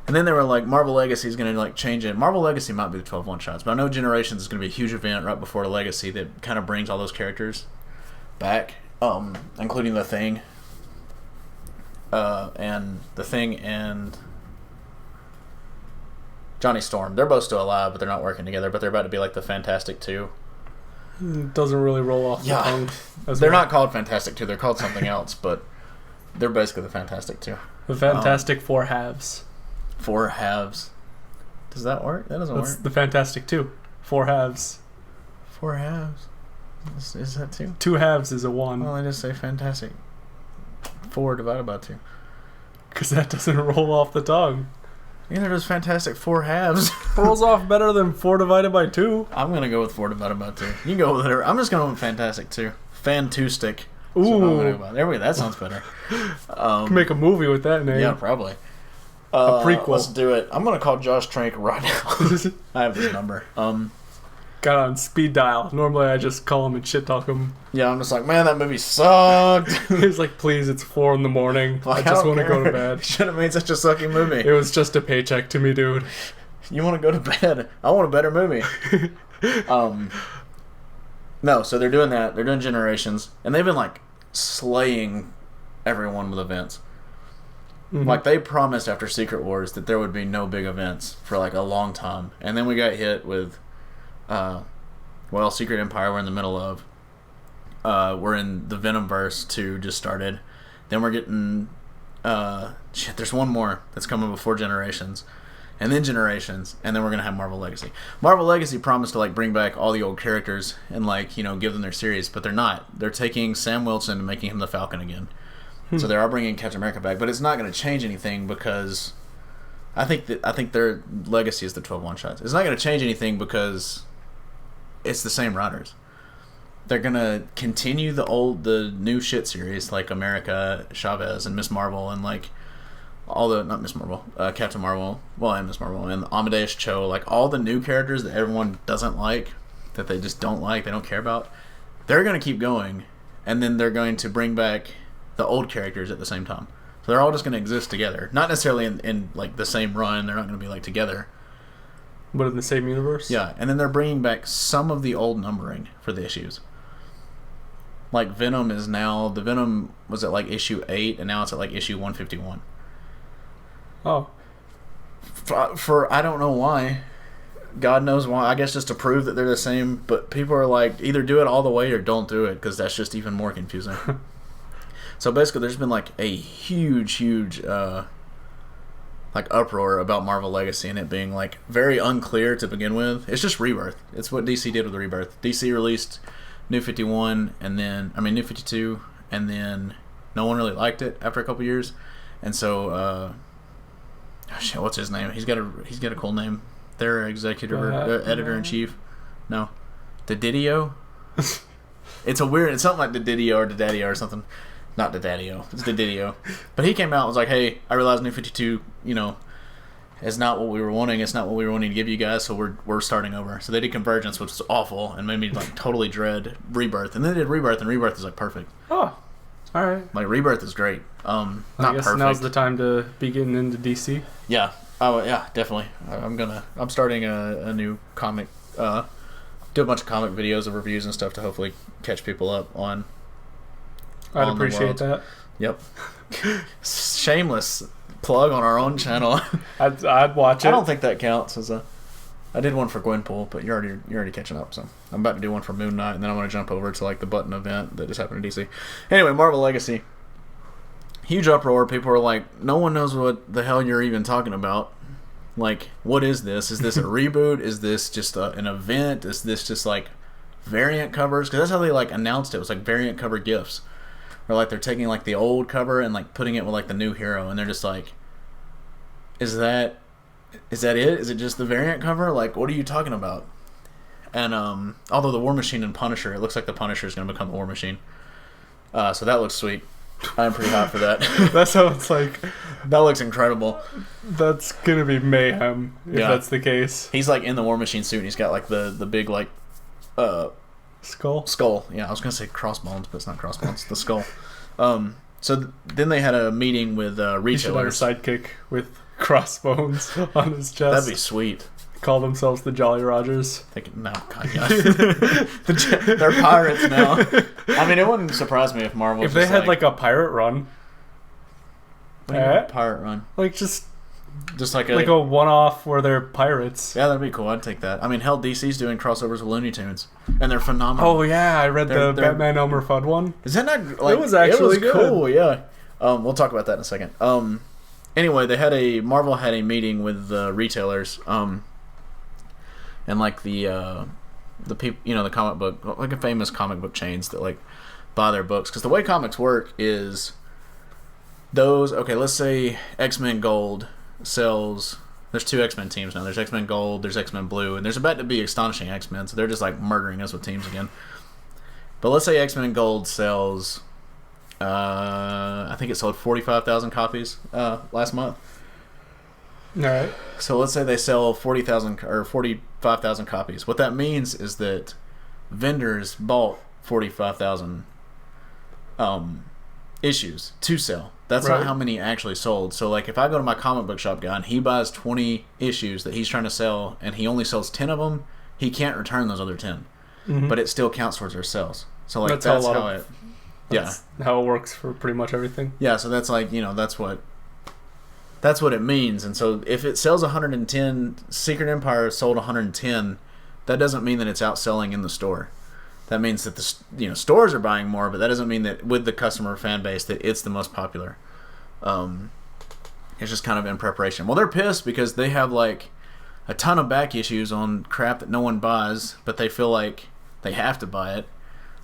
And then they were like, Marvel Legacy is going to like change it. Marvel Legacy might be the 12 one-shots, but I know Generations is going to be a huge event right before Legacy that kind of brings all those characters back, including the Thing, and Johnny Storm. They're both still alive, but they're not working together. But they're about to be like the Fantastic Two. doesn't really roll off the Yeah. tongue. They're not called Fantastic Two. They're called something else, but they're basically the Fantastic Two. The Fantastic Four halves. 4 halves. Does that work? That doesn't That's work. the Fantastic Two. 4 halves. 4 halves. Is that 2? 2 halves is a 1. Well, I just say Fantastic. 4 divided by 2. Because that doesn't roll off the tongue. Neither does Fantastic 4 halves. Rolls off better than 4 divided by 2. I'm gonna go with 4 divided by 2. You can go with whatever. I'm just going with Fantastic 2. Fan 2 stick. Ooh. There we go. That sounds better. Can make a movie with that name. Yeah, probably. A prequel. Let's do it. I'm gonna call Josh Trank right now. I have his number. Got on speed dial. Normally I just call him and shit talk him. Yeah, I'm just like, man, that movie sucked. He's like, please, it's 4 in the morning. Like, I just don't want to go to care. bed. Should have made such a sucky movie. It was just a paycheck to me, dude. You want to go to bed? I want a better movie. No, so they're doing that. They're doing Generations, and they've been like slaying everyone with events. Mhm. Like they promised after Secret Wars that there would be no big events for like a long time, and then we got hit with, Secret Empire. We're in the middle of. We're in the Venomverse 2 just started. Then we're getting, there's one more that's coming before Generations, and then Generations, and then we're gonna have Marvel Legacy. Marvel Legacy promised to like bring back all the old characters and like give them their series, but they're not. They're taking Sam Wilson and making him the Falcon again. So they are bringing Captain America back, but it's not going to change anything because I think their legacy is the 12 one-shots. It's not going to change anything because it's the same writers. They're going to continue the new shit series like America Chavez and Miss Marvel and like not Miss Marvel, Captain Marvel, and Miss Marvel and Amadeus Cho, like all the new characters that everyone doesn't like, that they just don't like, they don't care about. They're going to keep going, and then they're going to bring back the old characters at the same time. So they're all just going to exist together. Not necessarily in like the same run. They're not going to be like together. But in the same universe? Yeah, and then they're bringing back some of the old numbering for the issues. Like Venom is now, the Venom was at like issue 8 and now it's at like issue 151. Oh. For I don't know why. God knows why. I guess just to prove that they're the same. But people are like, either do it all the way or don't do it because that's just even more confusing. So basically, there's been like a huge like uproar about Marvel Legacy and it being like very unclear to begin with. It's just Rebirth. It's what DC did with Rebirth. DC released New 51 and then New 52 and then no one really liked it after a couple years, and so what's his name? He's got a cool name. Their executive editor in chief. No, Dididio. It's something like Dididio or Didadio or something. Not Didadio. It's Dididio. But he came out and was like, hey, I realized New 52, is not what we were wanting. It's not what we were wanting to give you guys, so we're starting over. So they did Convergence, which was awful, and made me like totally dread Rebirth. And then they did Rebirth, and Rebirth is like perfect. Oh. Alright. Like Rebirth is great. I Not guess perfect. now's the time to be getting into DC. Yeah. Oh yeah, definitely. I'm starting a new comic. Do a bunch of comic videos of reviews and stuff to hopefully catch people up on. I'd appreciate that. Yep. Shameless plug on our own channel. I'd watch it. I don't think that counts as I did one for Gwenpool, but you're already catching up. So I'm about to do one for Moon Knight, and then I want to jump over to like the Button event that just happened in DC. Anyway, Marvel Legacy. Huge uproar. People are like, no one knows what the hell you're even talking about. Like, what is this? Is this a reboot? Is this just an event? Is this just like variant covers? Because that's how they like announced it. It was like variant cover gifts. or like they're taking like the old cover and like putting it with like the new hero, and they're just like, is that it? Is it just the variant cover? Like, what are you talking about? And although the War Machine and Punisher, it looks like the Punisher is going to become the War Machine. So that looks sweet. I'm pretty hot for that. That sounds like... That looks incredible. That's going to be mayhem if that's the case. He's like in the War Machine suit, and he's got like the big like... Skull. Yeah, I was going to say crossbones, but it's not crossbones. The skull. Then they had a meeting with retailers. He should have a sidekick with crossbones on his chest. That'd be sweet. Call themselves the Jolly Rogers. No, God, yeah. They're pirates now. I mean, it wouldn't surprise me if Marvel. If they had like a pirate run. What do you mean, pirate run? Like just like a one-off where they're pirates. Yeah, that'd be cool. I'd take that. I mean, hell, DC's doing crossovers with Looney Tunes, and they're phenomenal. Oh yeah, I read the Batman Elmer Fudd one. Is that not like? It was actually good. Cool. Yeah. We'll talk about that in a second. Anyway, Marvel had a meeting with the retailers. And like the people, the comic book, like a famous comic book chains that like buy their books, because the way comics work is those. Okay, let's say X-Men Gold sells. There's 2 X-Men teams now. There's X-Men Gold, there's X-Men Blue, and there's about to be Astonishing X-Men, so they're just like murdering us with teams again. But let's say X-Men Gold sells. I think it sold 45,000 copies last month. All right. So let's say they sell 40,000 or 45,000 copies. What that means is that vendors bought 45,000 issues to sell. That's not how many actually sold. So like if I go to my comic book shop guy and he buys 20 issues that he's trying to sell and he only sells 10 of them, he can't return those other 10. Mm-hmm. But it still counts towards their sales. So like that's how it works for pretty much everything. Yeah, so that's like, that's what it means. And so if it sells 110, Secret Empire sold 110, that doesn't mean that it's outselling in the store. That means that the stores are buying more, but that doesn't mean that with the customer fan base that it's the most popular. It's just kind of in preparation. Well, they're pissed because they have like a ton of back issues on crap that no one buys, but they feel like they have to buy it,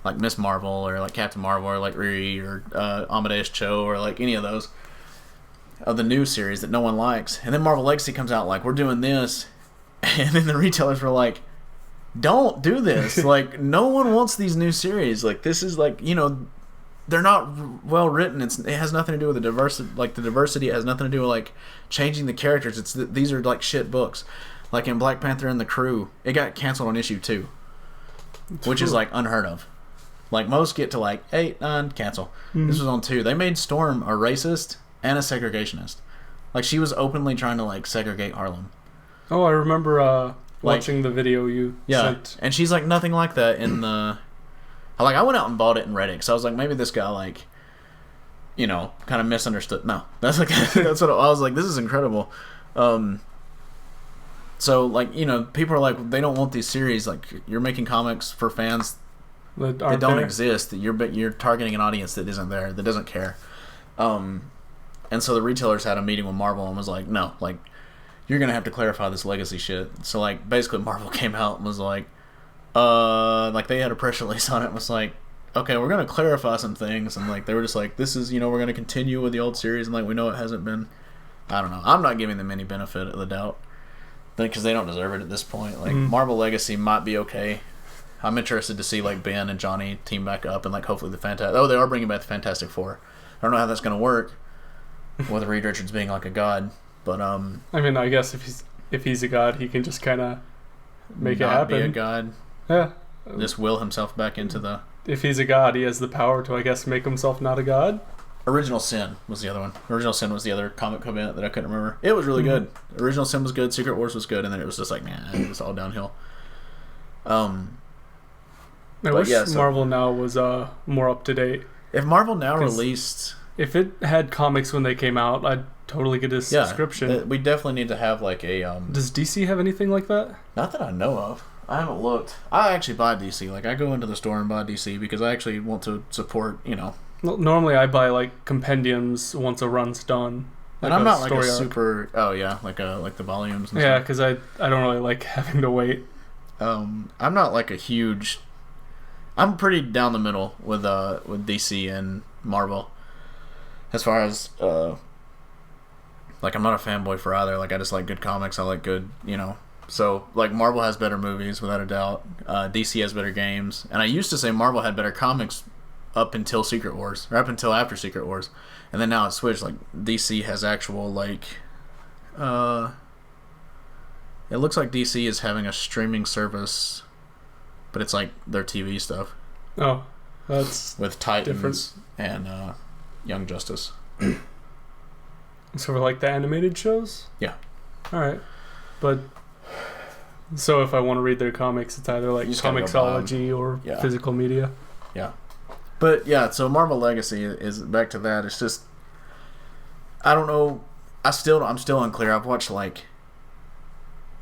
like Miss Marvel or like Captain Marvel or like Riri or Amadeus Cho or like any of those. Of the new series that no one likes. And then Marvel Legacy comes out like, we're doing this, and then the retailers were like, don't do this. Like, no one wants these new series. Like, this is like, they're not well written. It has nothing to do with the diversity. Like, the diversity has nothing to do with like changing the characters. These are like shit books. Like in Black Panther and the Crew, it got canceled on issue 2, which is like unheard of. Like most get to like 8, 9, cancel. Mm-hmm. This was on 2. They made Storm a racist and a segregationist. Like, she was openly trying to, like, segregate Harlem. Oh, I remember watching the video you sent. And she's, like, nothing like that in the... Like, I went out and bought it and read it, because I was like, maybe this guy, like, kind of misunderstood. No. That's what I was like, this is incredible. So, like, people are like, they don't want these series. Like, you're making comics for fans that don't exist. That you're targeting an audience that isn't there, that doesn't care. And so the retailers had a meeting with Marvel and was like, no, like, you're going to have to clarify this legacy shit. So, like, basically Marvel came out and was like, they had a press release on it and was like, okay, we're going to clarify some things. And, like, they were just like, this is, we're going to continue with the old series. And, like, we know it hasn't been, I don't know. I'm not giving them any benefit of the doubt because they don't deserve it at this point. Like, Marvel Legacy might be okay. I'm interested to see, like, Ben and Johnny team back up and, like, hopefully the Fantastic... Oh, they are bringing back the Fantastic Four. I don't know how that's going to work. With Reed Richards being like a god, but I mean, I guess if he's a god, he can just kind of make it happen. Be a god. Yeah. Just will himself back into the. If he's a god, he has the power to, I guess, make himself not a god. Original Sin was the other one. Original Sin was the other comic event that I couldn't remember. It was really good. Original Sin was good. Secret Wars was good, and then it was just like, it was all downhill. I wish Marvel Now was more up to date. If Marvel Now released. If it had comics when they came out, I'd totally get a subscription. We definitely need to have like a... Does DC have anything like that? Not that I know of. I haven't looked. I actually buy DC. Like, I go into the store and buy DC because I actually want to support, Well, normally I buy like compendiums once a run's done. Like, and I'm not like a super... Oh, yeah. Like the volumes and stuff. Yeah, because I don't really like having to wait. I'm not like a huge... I'm pretty down the middle with DC and Marvel. As far as like, I'm not a fanboy for either. Like, I just like good comics. I like good, So, like, Marvel has better movies, without a doubt. DC has better games. And I used to say Marvel had better comics up until Secret Wars, or up until after Secret Wars. And then now it's switched. Like, DC has actual, like... it looks like DC is having a streaming service, but it's, like, their TV stuff. Oh, that's with Titans different. And Young Justice. So, for, like, the animated shows? Yeah. Alright. But... So if I want to read their comics, it's either like Comixology or physical media. Yeah. But yeah, so Marvel Legacy is back to that. It's just, I don't know. I'm still unclear. I've watched like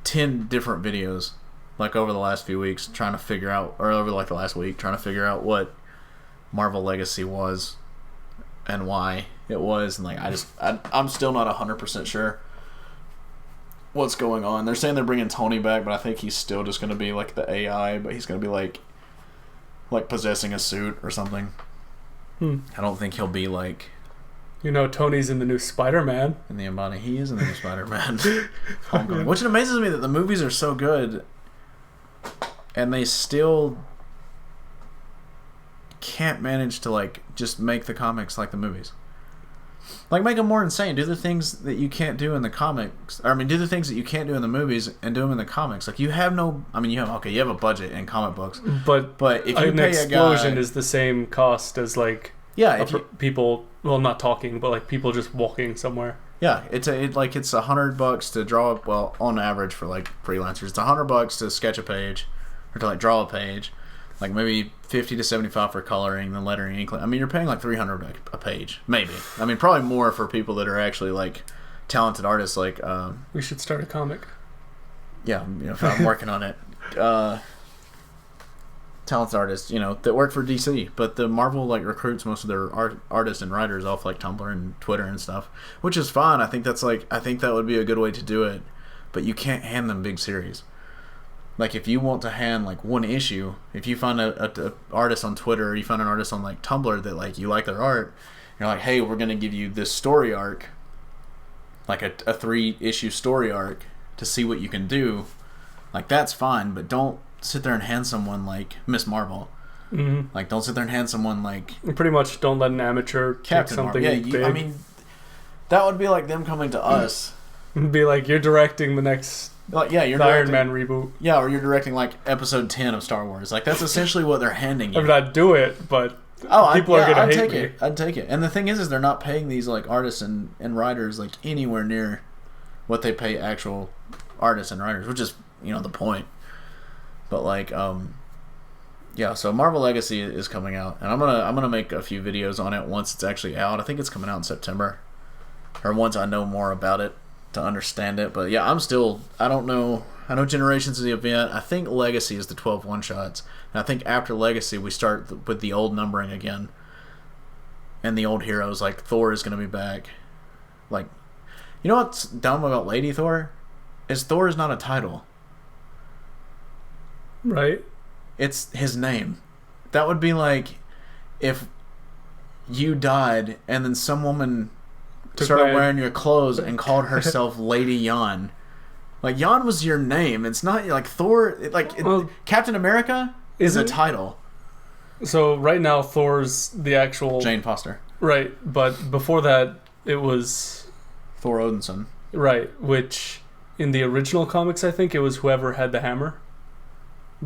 10 different videos like over the last few weeks trying to figure out, or over like the last week trying to figure out what Marvel Legacy was and why it was, and like I'm still not 100% sure what's going on. They're saying they're bringing Tony back, but I think he's still just going to be like the AI, but he's going to be like possessing a suit or something. I don't think he'll be like... Tony's in the new Spider-Man. In the embody. He is in the new Spider-Man. Homecoming. Which it amazes me that the movies are so good and they still can't manage to like just make the comics like the movies. Like, make them more insane. Do the things that you can't do in the comics. Or, I mean, do the things that you can't do in the movies and do them in the comics. Like, you have no... I mean, you have a budget in comic books. But if you an pay explosion a guy... is the same cost as, like... Yeah, people... Well, not talking, but, like, people just walking somewhere. Yeah, it's $100 to draw... Well, on average for, like, freelancers, it's $100 to sketch a page. Or to, like, draw a page. Like, maybe 50 to 75 for coloring, then lettering, ink. I mean, you're paying like $300 a page, maybe. I mean, probably more for people that are actually like talented artists. Like, we should start a comic. Yeah, I'm working on it. Talented artists, that work for DC, but the Marvel like recruits most of their artists and writers off like Tumblr and Twitter and stuff, which is fine. I think that would be a good way to do it, but you can't hand them big series. Like, if you want to hand, like, one issue, if you find a artist on Twitter, or you find an artist on, like, Tumblr that, like, you like their art, you're like, hey, we're going to give you this story arc, like a 3-issue story arc, to see what you can do. Like, that's fine, but don't sit there and hand someone, like, Miss Marvel. Mm-hmm. Like, don't sit there and hand someone, like... Pretty much don't let an amateur Captain take something Marvel. big. I mean, that would be like them coming to us. Be like, you're directing the next... Like, yeah, you're the directing, Iron Man reboot. Yeah, or you're directing like episode 10 of Star Wars. Like, that's essentially what they're handing you. I mean, I'd do it, but people are gonna hate me. I'd take it. And the thing is they're not paying these like artists and writers like anywhere near what they pay actual artists and writers, which is the point. But like, yeah. So Marvel Legacy is coming out, and I'm gonna make a few videos on it once it's actually out. I think it's coming out in September, or once I know more about it to understand it. But yeah, I don't know. I know Generations is the event. I think Legacy is the 12 one-shots. And I think after Legacy we start with the old numbering again. And the old heroes, like Thor is going to be back. Like, you know what's dumb about Lady Thor? Is Thor is not a title. Right. It's his name. That would be if you died and then some woman started wearing your clothes and called herself Lady Jan. Like, Jan was your name. It's not like Thor. Captain America is a title. So right now Thor's the actual Jane Foster. Right, but before that it was Thor Odinson. Right, which in the original comics I think it was whoever had the hammer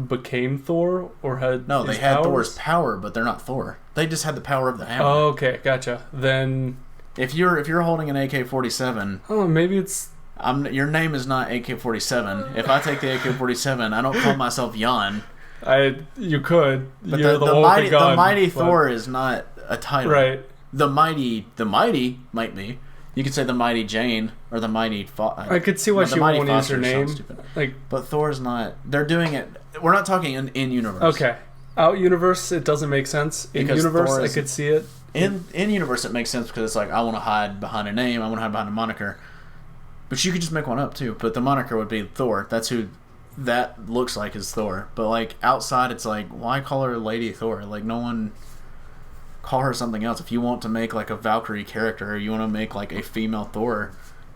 became Thor or had they had Thor's power, but they're not Thor. They just had the power of the hammer. Oh, okay, gotcha. Then if you're holding an AK-47, oh, maybe it's your name is not AK-47. If I take the AK-47, I don't call myself Jan. You could. But You're the mighty Thor is not a title. Right. The mighty might be. You could say the mighty Jane or the mighty. I could see why she won't use her name. But Thor's not. They're doing it. We're not talking in universe. Okay. Out universe, it doesn't make sense. In universe, I could see it. In universe, it makes sense because it's like, I want to hide behind a name. I want to hide behind a moniker. But you could just make one up too. But the moniker would be Thor. That's who that looks like is Thor. But like outside, it's like, why call her Lady Thor? Like, no one. call her something else. If you want to make like a Valkyrie character, or you want to make like a female Thor,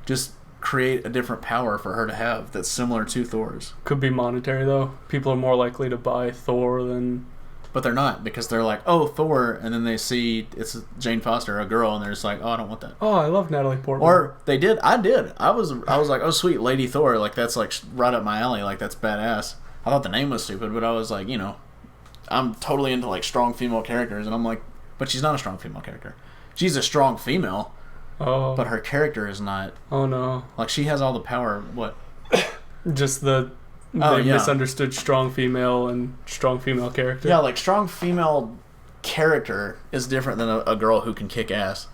just create a different power for her to have that's similar to Thor's. Could be monetary though. People are more likely to buy Thor than. But they're not, because they're like, oh, Thor, and then they see it's Jane Foster, a girl, and they're just like, oh, I don't want that. Oh, I love Natalie Portman. Or they did. I did. I was like, oh, sweet, Lady Thor. Like, that's like right up my alley. Like, that's badass. I thought the name was stupid, but I was like, I'm totally into like strong female characters, and I'm like, but she's not a strong female character. She's a strong female, but her character is not. Oh no! Like, she has all the power. What? Just the misunderstood strong female and strong female character. Yeah, like strong female character is different than a girl who can kick ass.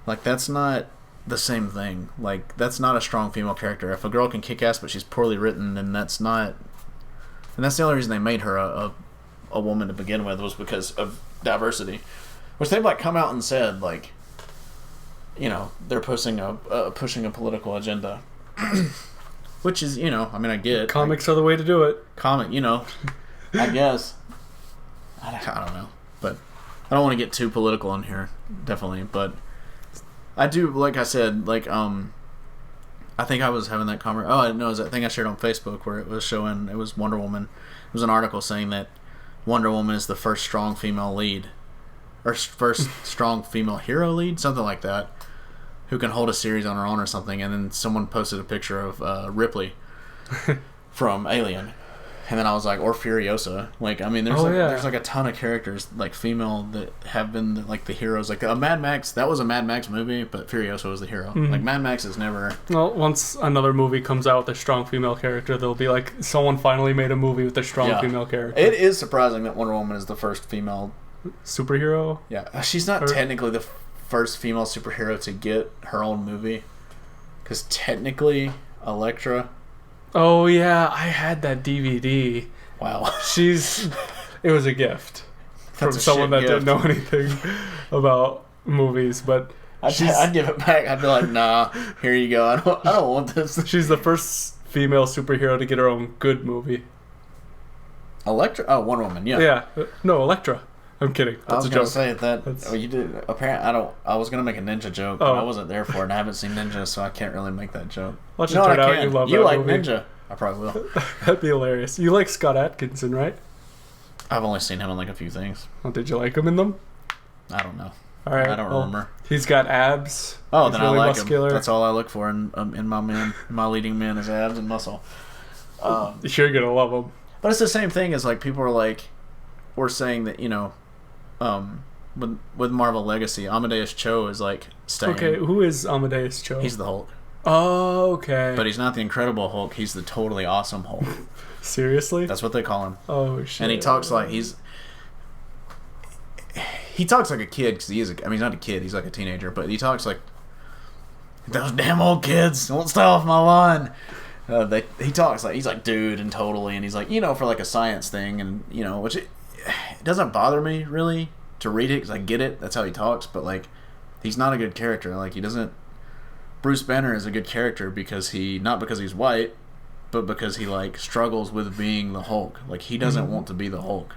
Like, that's not the same thing. Like, that's not a strong female character. If a girl can kick ass but she's poorly written, then that's not. And that's the only reason they made her a woman to begin with, was because of diversity, which they've like come out and said, like, they're pushing a political agenda. Which is, I mean, I get. Comics are the way to do it. I guess. I don't know. But I don't want to get too political in here, definitely. But I do, like I said, like, I think I was having that conversation. Oh, no, it was that thing I shared on Facebook where it was Wonder Woman. It was an article saying that Wonder Woman is the first strong female lead. Or first strong female hero lead, something like that, who can hold a series on her own or something. And then someone posted a picture of Ripley from Alien, and then I was like, or Furiosa. Like, I mean, there's like a ton of characters, like female, that have been like the heroes. Like a Mad Max, that was a Mad Max movie, but Furiosa was the hero. Mm-hmm. Like, Mad Max is never. Well, once another movie comes out with a strong female character, they'll be like, someone finally made a movie with a strong female character. It is surprising that Wonder Woman is the first female superhero. Yeah, she's not technically the first female superhero to get her own movie, because technically Elektra. Oh yeah, I had that DVD. Wow. It was a gift from someone that didn't know anything about movies, but I'd give it back. I'd be like, nah, here you go. I don't want this. She's the first female superhero to get her own good movie. Elektra? Oh, Wonder Woman. Yeah. Yeah. No, Elektra. I'm kidding. That's a joke. I was gonna say that. You did. Apparently, I was gonna make a ninja joke, but I wasn't there for it, and I haven't seen Ninja, so I can't really make that joke. Watch it turn out you love that like movie. Ninja. I probably will. That'd be hilarious. You like Scott Adkinson, right? I've only seen him in like a few things. Well, did you like him in them? I don't know. All right. I don't remember. He's got abs. Oh, then really I like muscular. Him. That's all I look for in my man. My leading man is abs and muscle. You're gonna love him. But it's the same thing as like people are like, we're saying that with Marvel Legacy, Amadeus Cho is like staying. Okay, who is Amadeus Cho? He's the Hulk. Oh, okay. But he's not the Incredible Hulk. He's the totally awesome Hulk. Seriously? That's what they call him. Oh shit! And he talks like he talks like a kid, because he is. He's not a kid. He's like a teenager, but he talks like those damn old kids won't stay off my lawn. He talks like he's like dude and totally, and he's like for like a science thing, and which it doesn't bother me really to read it because I get it. That's how he talks, but like he's not a good character. Like he doesn't. Bruce Banner is a good character because not because he's white, but because he like struggles with being the Hulk. Like he doesn't want to be the Hulk.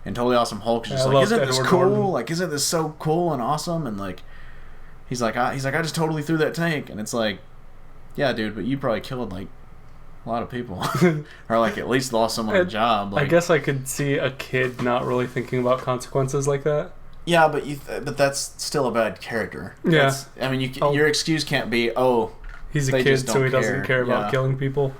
And Totally Awesome Hulk is just like, isn't this cool? Norton. Like, isn't this so cool and awesome? And like, he's like, I just totally threw that tank, and it's like, yeah, dude, but you probably killed like a lot of people, or like at least lost someone a job. Like, I guess I could see a kid not really thinking about consequences like that. Yeah, but that's still a bad character. Yeah, I mean, your excuse can't be, he's a kid, so he doesn't care about killing people.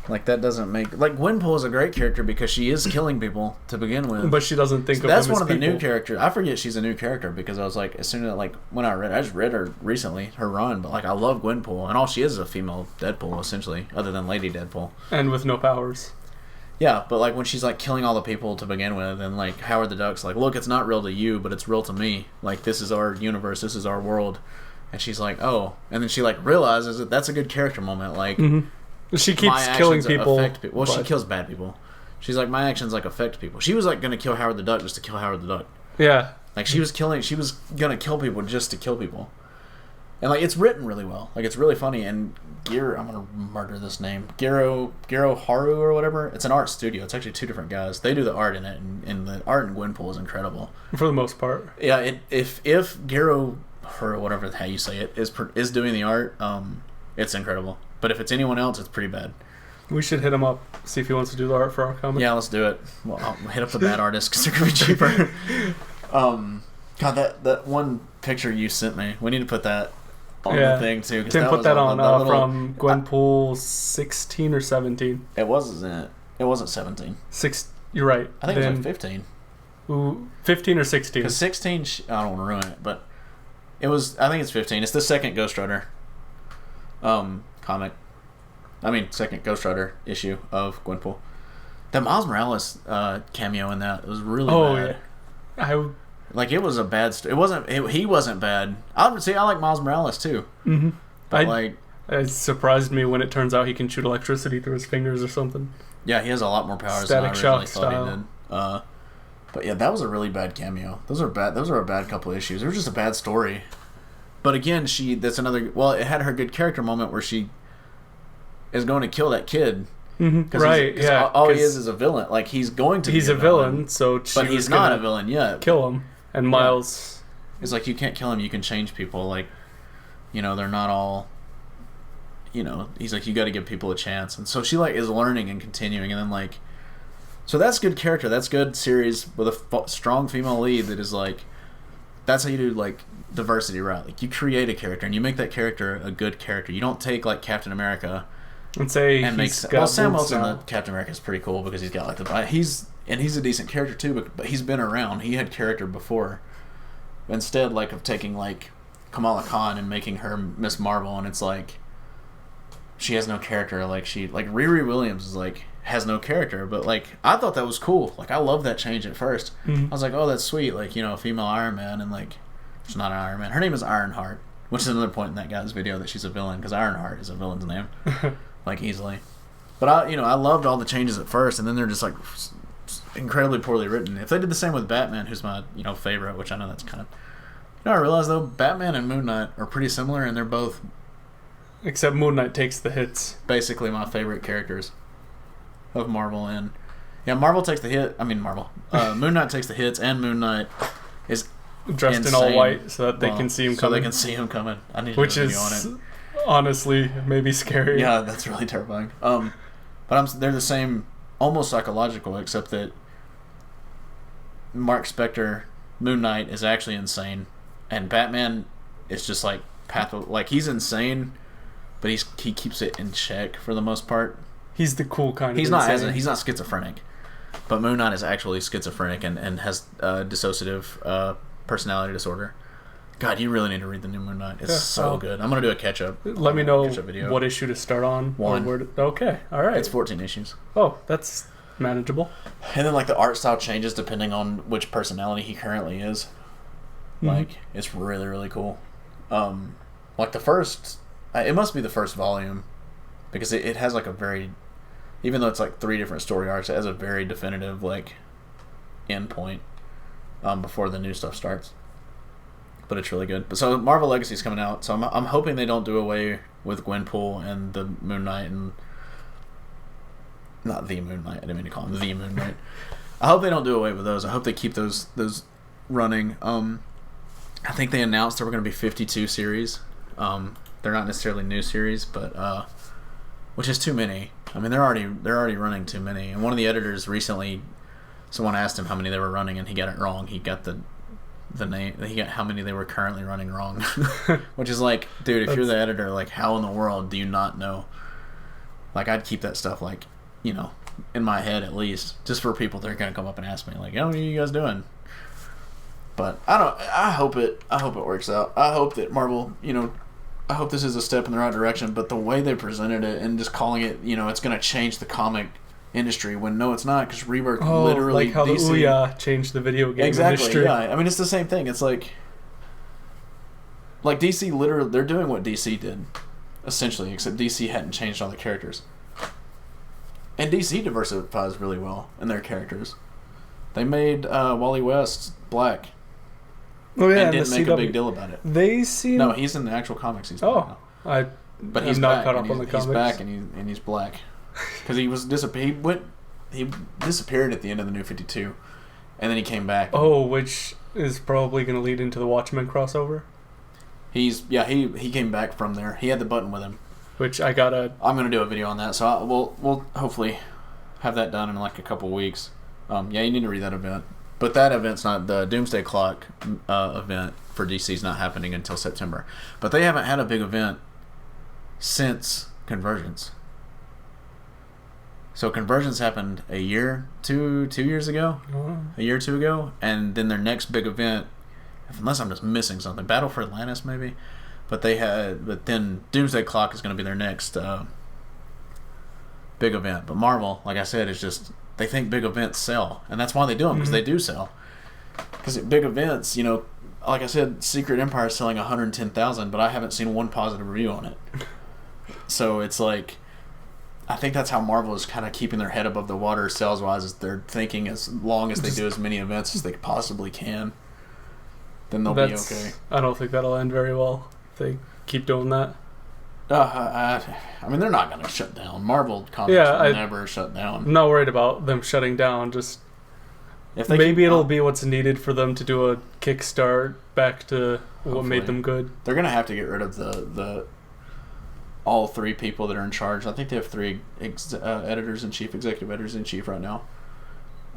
Like that doesn't make Gwenpool is a great character because she is killing people to begin with, but she doesn't think of that's them one as of the people. New characters. I forget she's a new character because I was like, as soon as when I just read her recently, her run, but like I love Gwenpool, and all she is a female Deadpool essentially, other than Lady Deadpool, and with no powers. Yeah, but like when she's like killing all the people to begin with, and like Howard the Duck's like, look, it's not real to you, but it's real to me. Like this is our universe, this is our world, and she's like, oh, and then she like realizes that that's a good character moment. Like she keeps killing people. Well, she kills bad people. She's like, my actions like affect people. She was like gonna kill Howard the Duck just to kill Howard the Duck. Yeah, like she was gonna kill people just to kill people. And like it's written really well. Like it's really funny. And I'm gonna murder this name. Gero Haru or whatever. It's an art studio. It's actually two different guys. They do the art in it, and the art in Gwenpool is incredible for the most part. Yeah. If Gero or whatever how you say it is doing the art, it's incredible. But if it's anyone else, it's pretty bad. We should hit him up, see if he wants to do the art for our comic. Yeah, let's do it. Well, I'll hit up the bad artists because they're gonna be cheaper. God, that one picture you sent me. We need to put that on the thing too. Tim put that on from Gwenpool 16 or 17. It wasn't 17. You're right. I think it was like 15. Ooh, 15 or 16. Because 16, I don't want to ruin it, but it was. I think it's 15. It's the second Ghost Rider comic. I mean, second Ghost Rider issue of Gwenpool. The Miles Morales cameo in that was really bad. Yeah. Like it was a bad. It wasn't. He wasn't bad. I like Miles Morales too. Mm-hmm. But it surprised me when it turns out he can shoot electricity through his fingers or something. Yeah, he has a lot more powers Static than I originally Shock thought style. he did. But yeah, that was a really bad cameo. Those are bad. Those are a bad couple of issues. It was just a bad story. But again, that's another. Well, it had her good character moment where she is going to kill that kid. Mm-hmm. Right. Yeah. All he is a villain. Like he's going to. He's be a villain. So but he's not a villain yet. Kill him. And Miles. It's like you can't kill him. You can change people. Like, they're not all. He's like you got to give people a chance, and so she is learning and continuing, and then so that's good character. That's good series with a strong female lead that is that's how you do diversity, right? Like you create a character and you make that character a good character. You don't take Captain America and say Sam Wilson, the Captain America is pretty cool because he's got he's a decent character too, but he's been around. He had character before. Instead, of taking Kamala Khan and making her Miss Marvel, and it's she has no character. Riri Williams is has no character, but I thought that was cool. I love that change at first. Mm-hmm. I was like, oh, that's sweet. A female Iron Man, and she's not an Iron Man. Her name is Ironheart, which is another point in that guy's video that she's a villain because Ironheart is a villain's name, easily. But I loved all the changes at first, and then they're just incredibly poorly written. If they did the same with Batman, who's my favorite, which I know that's kind of I realize though Batman and Moon Knight are pretty similar, and they're both except Moon Knight takes the hits. Basically, my favorite characters of Marvel, and Marvel takes the hit. I mean Marvel. Moon Knight takes the hits, and Moon Knight is dressed insane. in all white so that they can see him coming. So they can see him coming. I need to which do a is video on it. Honestly maybe scary. Yeah, that's really terrifying. But they're the same, almost psychological, except that Mark Spector, Moon Knight, is actually insane, and Batman is just he's insane, but he keeps it in check for the most part. He's the cool kind of he's insane. He's not schizophrenic, but Moon Knight is actually schizophrenic and has dissociative personality disorder. God, you really need to read the new Moon Knight. It's so good. I'm gonna do a catch up. Let me know what issue to start on. 1. Okay, all right. It's 14 issues. Oh, that's manageable. And then the art style changes depending on which personality he currently is. Mm-hmm. It's really, really cool. The first, it must be the first volume, because it has a very, even though it's 3 different story arcs, it has a very definitive end point before the new stuff starts. But it's really good. But so Marvel Legacy's coming out, so I'm hoping they don't do away with Gwenpool and the Moon Knight and not the Moon Knight. I didn't mean to call him the Moon Knight. I hope they don't do away with those. I hope they keep those running. I think they announced there were going to be 52 series. They're not necessarily new series, but which is too many. I mean, they're already running too many. And one of the editors recently, someone asked him how many they were running, and he got it wrong. He got the name. He got how many they were currently running wrong, which is dude, if you're the editor, how in the world do you not know? I'd keep that stuff in my head at least, just for people that are gonna come up and ask me how are you guys doing? But I hope it works out. I hope that Marvel, I hope this is a step in the right direction. But the way they presented it and just calling it, it's gonna change the comic industry, when no, it's not, because Rebirth literally how DC, the Ouya changed the video game industry. Yeah. I mean, it's the same thing. It's DC literally, they're doing what DC did, essentially, except DC hadn't changed all the characters. And DC diversifies really well in their characters. They made Wally West black. Oh yeah, and didn't make a big deal about it. They seem... No, he's in the actual comics. He's Oh, but I'm he's not back, caught up on the he's comics. back, and he's black because he was he disappeared at the end of the New 52, and then he came back. Oh, which is probably going to lead into the Watchmen crossover. He came back from there. He had the button with him. Which I'm gonna do a video on that, so we'll hopefully have that done in like a couple weeks. Yeah, you need to read that event, but that event's not the Doomsday Clock event for DC's not happening until September. But they haven't had a big event since Convergence. So Convergence happened two years ago, a year or two ago, and then their next big event, unless I'm just missing something, Battle for Atlantis maybe. But then Doomsday Clock is going to be their next big event. But Marvel, like I said, is just, they think big events sell. And that's why they do them, because they do sell. Because at big events, like I said, Secret Empire is selling 110,000, but I haven't seen one positive review on it. So it's like, I think that's how Marvel is kind of keeping their head above the water sales-wise, is they're thinking as long as they do as many events as they possibly can, then they'll be okay. I don't think that'll end very well. They keep doing that. I mean, they're not going to shut down. Marvel Comics will never shut down. I'm not worried about them shutting down. Just maybe it'll be what's needed for them to do a kickstart back to what made them good. They're going to have to get rid of the all three people that are in charge. I think they have three editors-in-chief, executive editors-in-chief right now.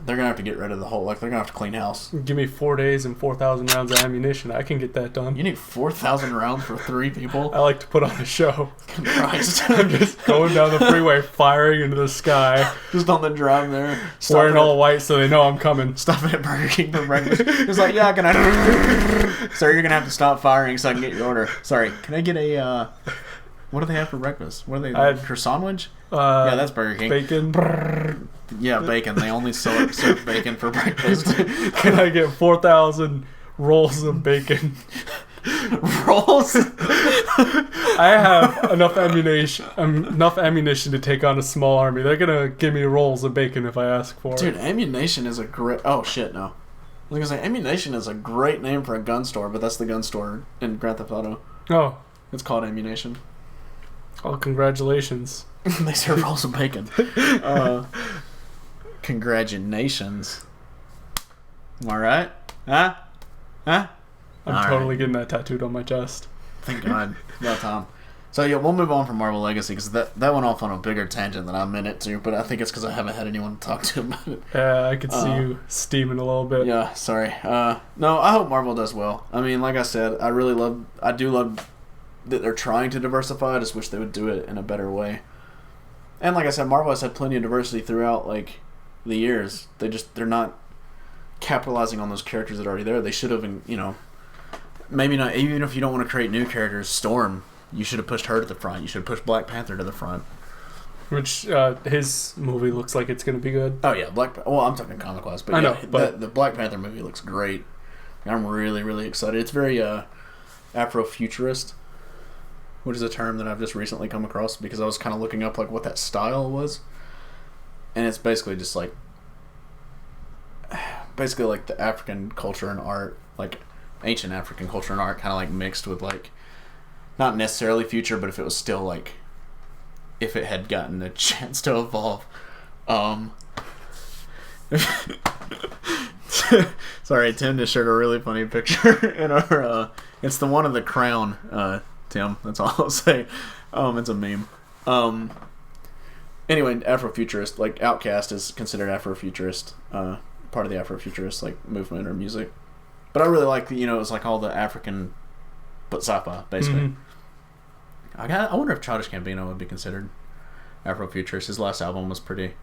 They're going to have to get rid of the whole... Like, they're going to have to clean house. Give me 4 days and 4,000 rounds of ammunition. I can get that done. You need 4,000 rounds for 3 people? I like to put on a show. Christ. I'm just going down the freeway, firing into the sky. Just on the drive there. Wearing all white so they know I'm coming. Stopping at Burger King for breakfast. It's like, yeah, can I... Sir, you're going to have to stop firing so I can get your order. Sorry, can I get a... What do they have for breakfast? What are they? Croissant sandwich? Yeah, that's Burger King. Bacon. Yeah, bacon. They only serve bacon for breakfast. Can I get 4,000 rolls of bacon? Rolls? I have enough ammunition to take on a small army. They're gonna give me rolls of bacon if I ask for it. Dude, ammunition is a great... Oh, shit, no. I was gonna say, ammunition is a great name for a gun store, but that's the gun store in Grand Theft Auto. Oh. It's called Ammunition. Oh, congratulations. They serve rolls of bacon. Congratulations. Am I right? Huh? I'm totally getting that tattooed on my chest. Thank God. About time. So yeah, we'll move on from Marvel Legacy, because that went off on a bigger tangent than I meant it to, but I think it's because I haven't had anyone to talk to about it. Yeah, I could see you steaming a little bit. Yeah, sorry. No, I hope Marvel does well. I mean, like I said, I do love that they're trying to diversify. I just wish they would do it in a better way. And like I said, Marvel has had plenty of diversity throughout like the years. They're not capitalizing on those characters that are already there. They should have, maybe not. Even if you don't want to create new characters, Storm, you should have pushed her to the front. You should have pushed Black Panther to the front. Which his movie looks like it's going to be good. Oh yeah, well, I'm talking comic wise, but I know, but the Black Panther movie looks great. I'm really, really excited. It's very Afrofuturist, which is a term that I've just recently come across because I was kind of looking up like what that style was, and it's basically just like the African culture and art, like ancient African culture and art, kind of like mixed with like not necessarily future, but if it was still like if it had gotten a chance to evolve. Sorry, Tim just shared a really funny picture in our it's the one of the crown, Tim, that's all I'll say. It's a meme. Anyway, Afrofuturist, like Outkast is considered Afrofuturist, part of the Afrofuturist like movement or music. But I really like the, it's like all the African but sci-fi basically. Mm-hmm. I wonder if Childish Gambino would be considered Afrofuturist. His last album was pretty. It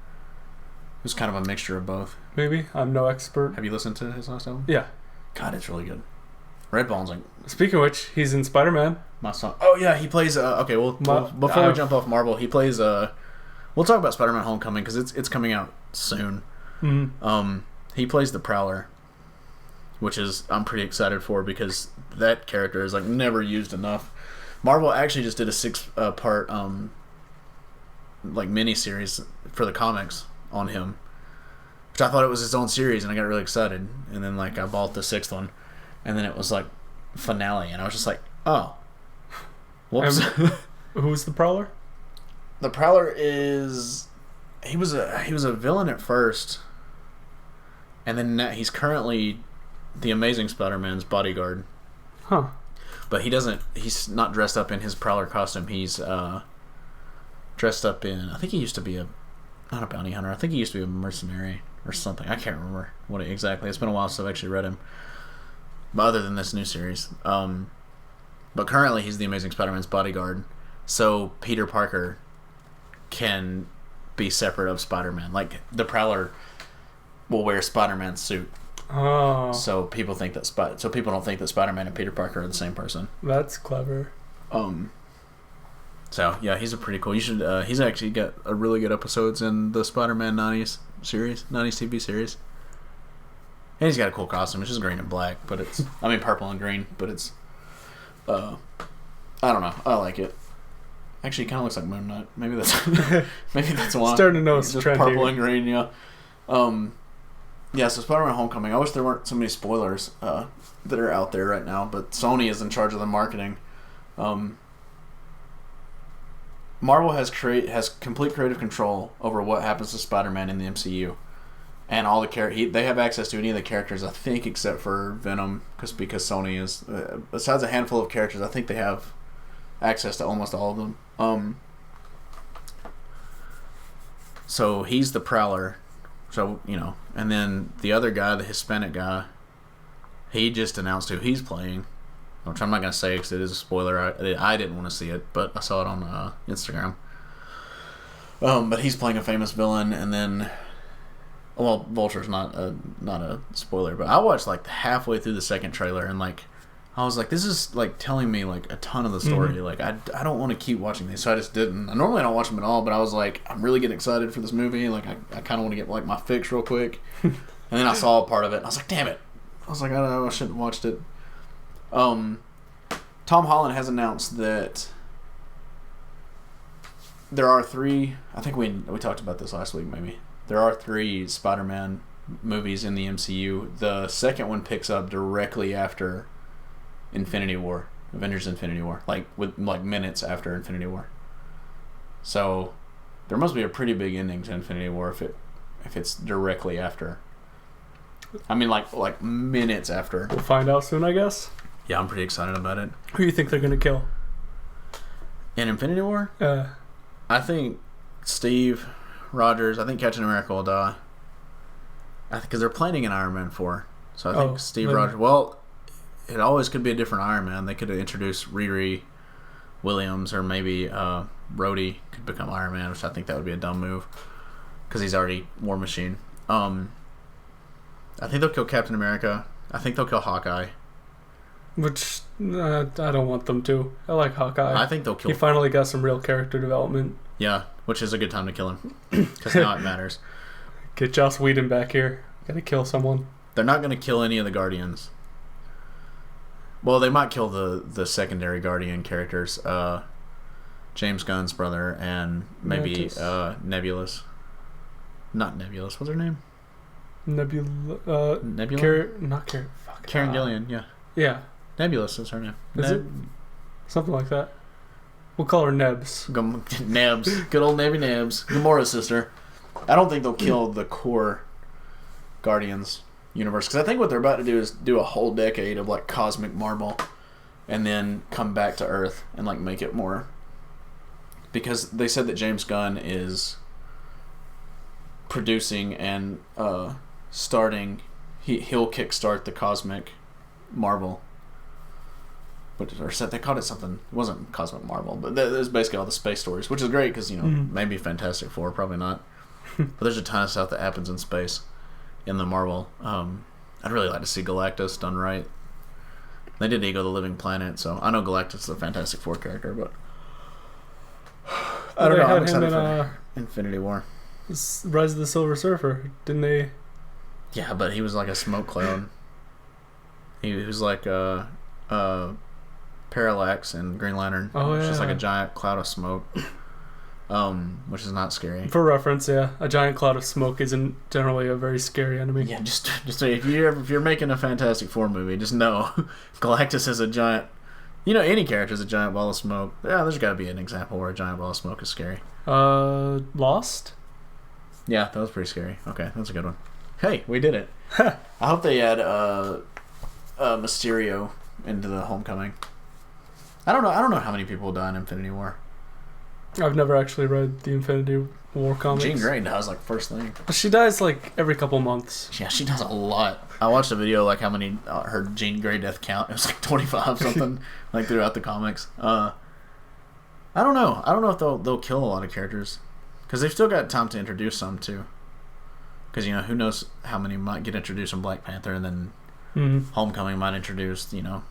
was kind of a mixture of both. Maybe. I'm no expert. Have you listened to his last album? Yeah. God, it's really good. Redball's like... Speaking of which, he's in Spider-Man. My song. Oh, yeah, he plays... okay, well, before we jump off Marvel, he plays... we'll talk about Spider-Man Homecoming, because it's coming out soon. Mm-hmm. He plays the Prowler, which is... I'm pretty excited for, because that character is, like, never used enough. Marvel actually just did a 6-part, like, mini-series for the comics on him, which I thought it was his own series, and I got really excited, and then like I bought the 6th one, and then it was like finale, and I was just like, oh, whoops. Who's the Prowler? The Prowler is he was a villain at first, and then he's currently the Amazing Spider-Man's bodyguard. Huh. But he's not dressed up in his Prowler costume. He's dressed up in, I think he used to be not a bounty hunter. I think he used to be a mercenary or something. I can't remember what exactly. It's been a while since I've actually read him. But other than this new series. But currently he's the Amazing Spider-Man's bodyguard. So Peter Parker can be separate of Spider-Man. Like, the Prowler will wear Spider-Man's suit. Oh. So people think that so people don't think that Spider-Man and Peter Parker are the same person. That's clever. So yeah, he's a pretty cool. You should. He's actually got a really good episodes in the Spider-Man '90s TV series. And he's got a cool costume. It's just green and black, but it's purple and green, but it's I don't know. I like it. Actually, it kind of looks like Moon Knight. Maybe that's why. Starting to notice just trend purple here. and green. Yeah. Yeah. So Spider-Man: Homecoming. I wish there weren't so many spoilers that are out there right now, but Sony is in charge of the marketing. Marvel has complete creative control over what happens to Spider-Man in the MCU, and all the they have access to any of the characters, I think, except for Venom, because Sony is besides a handful of characters, I think they have access to almost all of them. So he's the Prowler, so and then the other guy, the Hispanic guy, he just announced who he's playing. Which I'm not going to say because it is a spoiler. I didn't want to see it, but I saw it on Instagram. But he's playing a famous villain, and then, well, Vulture's not a spoiler, but I watched like halfway through the second trailer, and like I was like, this is like telling me like a ton of the story. Mm-hmm. Like I don't want to keep watching these, so I just didn't. Normally I don't watch them at all, but I was like, I'm really getting excited for this movie. Like I kind of want to get like my fix real quick, and then I saw a part of it, and I was like, damn it. I was like, I shouldn't have watched it. Tom Holland has announced that there are 3. I think we talked about this last week. Maybe there are 3 Spider-Man movies in the MCU. The second one picks up directly after Avengers Infinity War, like minutes after Infinity War. So there must be a pretty big ending to Infinity War if it's directly after. I mean, like minutes after. We'll find out soon, I guess. Yeah, I'm pretty excited about it. Who do you think they're going to kill? In Infinity War? I think Steve Rogers. I think Captain America will die. Because they're planning an Iron Man 4. So I think Steve Rogers... Well, it always could be a different Iron Man. They could introduce Riri Williams, or maybe Rhodey could become Iron Man, which I think that would be a dumb move. Because he's already War Machine. I think they'll kill Captain America. I think they'll kill Hawkeye. Which, I don't want them to. I like Hawkeye. I think they'll kill... He finally got some real character development. Yeah, which is a good time to kill him. Because now it matters. Get Joss Whedon back here. Gotta kill someone. They're not going to kill any of the Guardians. Well, they might kill the secondary Guardian characters. James Gunn's brother and maybe Nebulous. Not Nebulous. What's her name? Nebula? Karen Gillian, yeah. Yeah. Nebulous is her name. Is it? Something like that. We'll call her Nebs. Nebs. Good old Nebby Nebs. Gamora's sister. I don't think they'll kill the core Guardians universe, because I think what they're about to do is do a whole decade of like cosmic Marvel and then come back to Earth and like make it more, because they said that James Gunn is producing and starting, he'll kickstart the cosmic Marvel, they called it something. It wasn't Cosmic Marvel, but there's basically all the space stories, which is great because maybe Fantastic Four, probably not. But there's a ton of stuff that happens in space in the Marvel. I'd really like to see Galactus done right. They did Ego the Living Planet, so I know Galactus is a Fantastic Four character, but I don't know. I'm excited for Infinity War. Rise of the Silver Surfer, didn't they? Yeah, but he was like a smoke cloud. He was like Parallax and Green Lantern. Oh, yeah. It's just like a giant cloud of smoke. which is not scary. For reference, yeah, a giant cloud of smoke isn't generally a very scary enemy. Yeah, just if you're making a Fantastic Four movie, just know Galactus is a giant. Any character is a giant ball of smoke. Yeah, there's got to be an example where a giant ball of smoke is scary. Lost? Yeah, that was pretty scary. Okay, that's a good one. Hey, we did it. I hope they add Mysterio into the Homecoming. I don't know how many people die in Infinity War. I've never actually read the Infinity War comics. Jean Grey dies like first thing. She dies like every couple months. Yeah, she does a lot. I watched a video like how many her Jean Grey death count. It was like 25 something like throughout the comics. I don't know. I don't know if they'll kill a lot of characters because they've still got time to introduce some too. Because who knows how many might get introduced in Black Panther, and then Homecoming might introduce a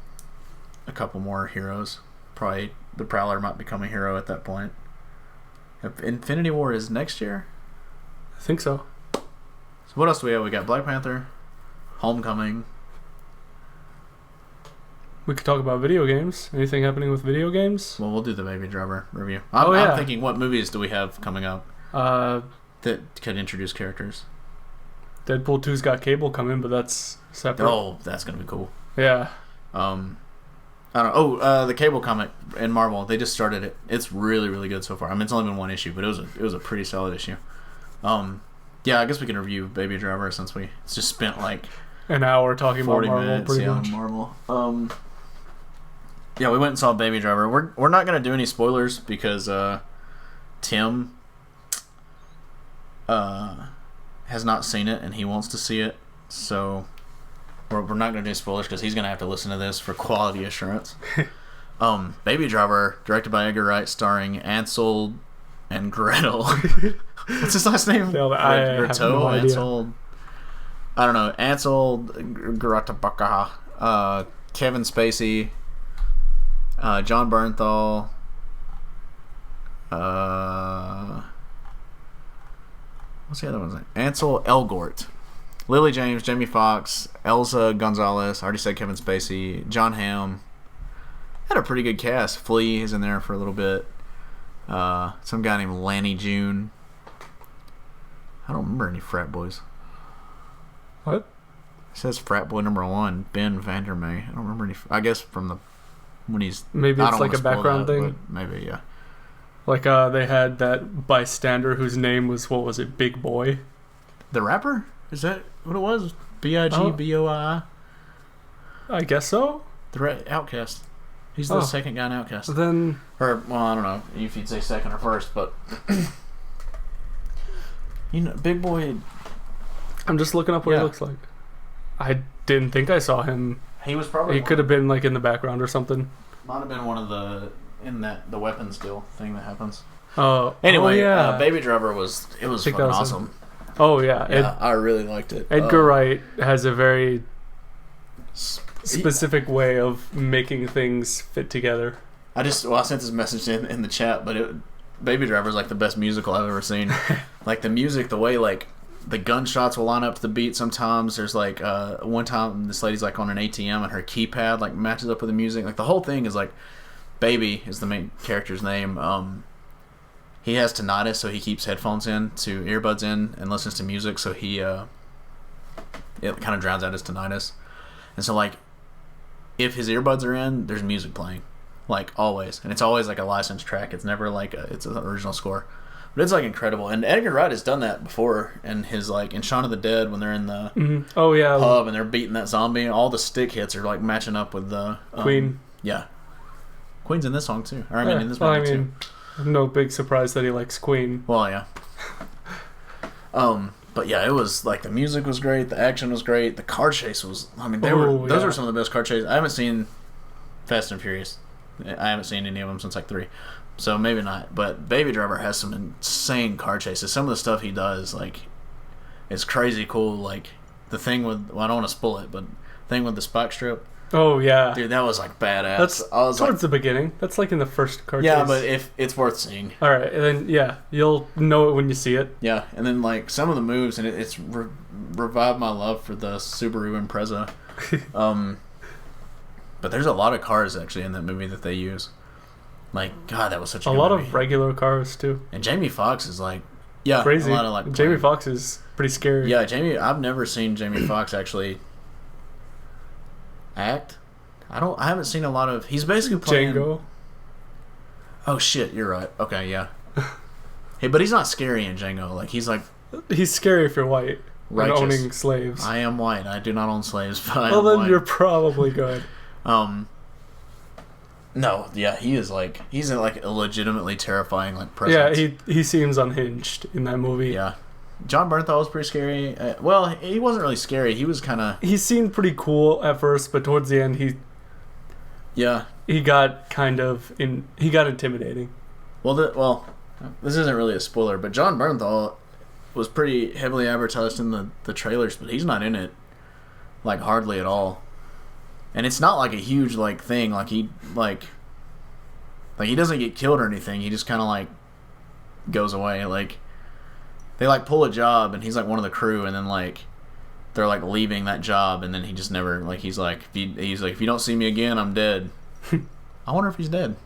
couple more heroes. Probably the Prowler might become a hero at that point. If Infinity War is next year? I think so. So what else do we have? We got Black Panther, Homecoming. We could talk about video games. Anything happening with video games? Well, we'll do the Baby Driver review. I'm thinking, what movies do we have coming up that could introduce characters? Deadpool 2's got Cable coming, but that's separate. Oh, that's going to be cool. Yeah. I don't know. Oh, the Cable comic in Marvel, they just started it. It's really, really good so far. I mean, it's only been one issue, but it was a pretty solid issue. Yeah, I guess we can review Baby Driver since we just spent like an hour talking about 40 Marvel. minutes, Pretty much. Marvel. Yeah, we went and saw Baby Driver. We're not gonna do any spoilers because Tim has not seen it and he wants to see it, so we're not gonna do spoilers because he's gonna have to listen to this for quality assurance. Baby Driver, directed by Edgar Wright, starring Ansel and Gretel. What's his last name? Gretel, Ansel. I don't know. Ansel, Gretel, Kevin Spacey, John Bernthal, what's the other one's name? Ansel Elgort, Lily James, Jamie Foxx, Elsa Gonzalez. I already said Kevin Spacey, John Hamm. Had a pretty good cast. Flea is in there for a little bit. Some guy named Lanny June. I don't remember any frat boys. What? It says frat boy number 1, Ben Vandermeer. I don't remember any. I guess from when he's. Maybe it's like a background thing. Maybe, yeah. Like they had that bystander whose name was, what was it, Big Boy? The rapper? Is that what it was? Bigboi? I guess so. The Outcast. He's the second guy in Outcast. Then, or well, I don't know if you'd say second or first, but Big Boy. I'm just looking up what he looks like. I didn't think I saw him. He was probably. He could have been like in the background or something. Might have been one of the the weapons deal thing that happens. Anyway, Baby Driver was fucking awesome. Oh yeah, yeah, I really liked it. Edgar Wright has a very specific way of making things fit together. I sent this message in the chat, but Baby Driver is like the best musical I've ever seen. Like the music, the way like the gunshots will line up to the beat. Sometimes there's like one time this lady's like on an ATM and her keypad like matches up with the music. Like the whole thing is like, Baby is the main character's name. He has tinnitus, so he keeps headphones in, earbuds in, and listens to music. So it kind of drowns out his tinnitus. And so like, if his earbuds are in, there's music playing, like always, and it's always like a licensed track. It's never like it's an original score, but it's like incredible. And Edgar Wright has done that before in his like in Shaun of the Dead when they're in the pub and they're beating that zombie. All the stick hits are like matching up with the Queen. Yeah, Queen's in this song too. Or in this movie too. No big surprise that he likes Queen. Well, yeah. But yeah, it was like the music was great, the action was great, the car chase was. I mean, those were some of the best car chases. I haven't seen Fast and Furious. I haven't seen any of them since like 3, so maybe not. But Baby Driver has some insane car chases. Some of the stuff he does, like, it's crazy cool. Like the thing with, I don't want to spoil it, but thing with the spike strip. Oh yeah, dude, that was like badass. That's towards the beginning. That's like in the first car chase. Yeah, but if it's worth seeing. All right, and then you'll know it when you see it. Yeah, and then like some of the moves, and it's revived my love for the Subaru Impreza. But there's a lot of cars actually in that movie that they use. Like, God, that was such a A good lot movie. of regular cars too. And Jamie Foxx is like, yeah, Crazy. a lot of like Jamie Foxx is pretty scary. Yeah, I've never seen Jamie Foxx actually act. I haven't seen a lot of. He's basically playing Django. Oh shit, you're right. Okay, yeah. Hey, but he's not scary in Django. Like he's like He's scary if you're white righteous. and owning slaves. I am white. I do not own slaves, but I Well, am then white. you're probably good. No, yeah, he's like a legitimately terrifying like presence. Yeah, he seems unhinged in that movie. Yeah. John Bernthal was pretty scary. Well, he wasn't really scary. He was kind of. He seemed pretty cool at first, but towards the end, he got he got intimidating. Well, this isn't really a spoiler, but John Bernthal was pretty heavily advertised in the trailers, but he's not in it like hardly at all. And it's not like a huge like thing. Like he doesn't get killed or anything. He just kind of like goes away. Like they like pull a job, and he's like one of the crew, and then like they're like leaving that job, and then he just never like he's like if you don't see me again, I'm dead. I wonder if he's dead.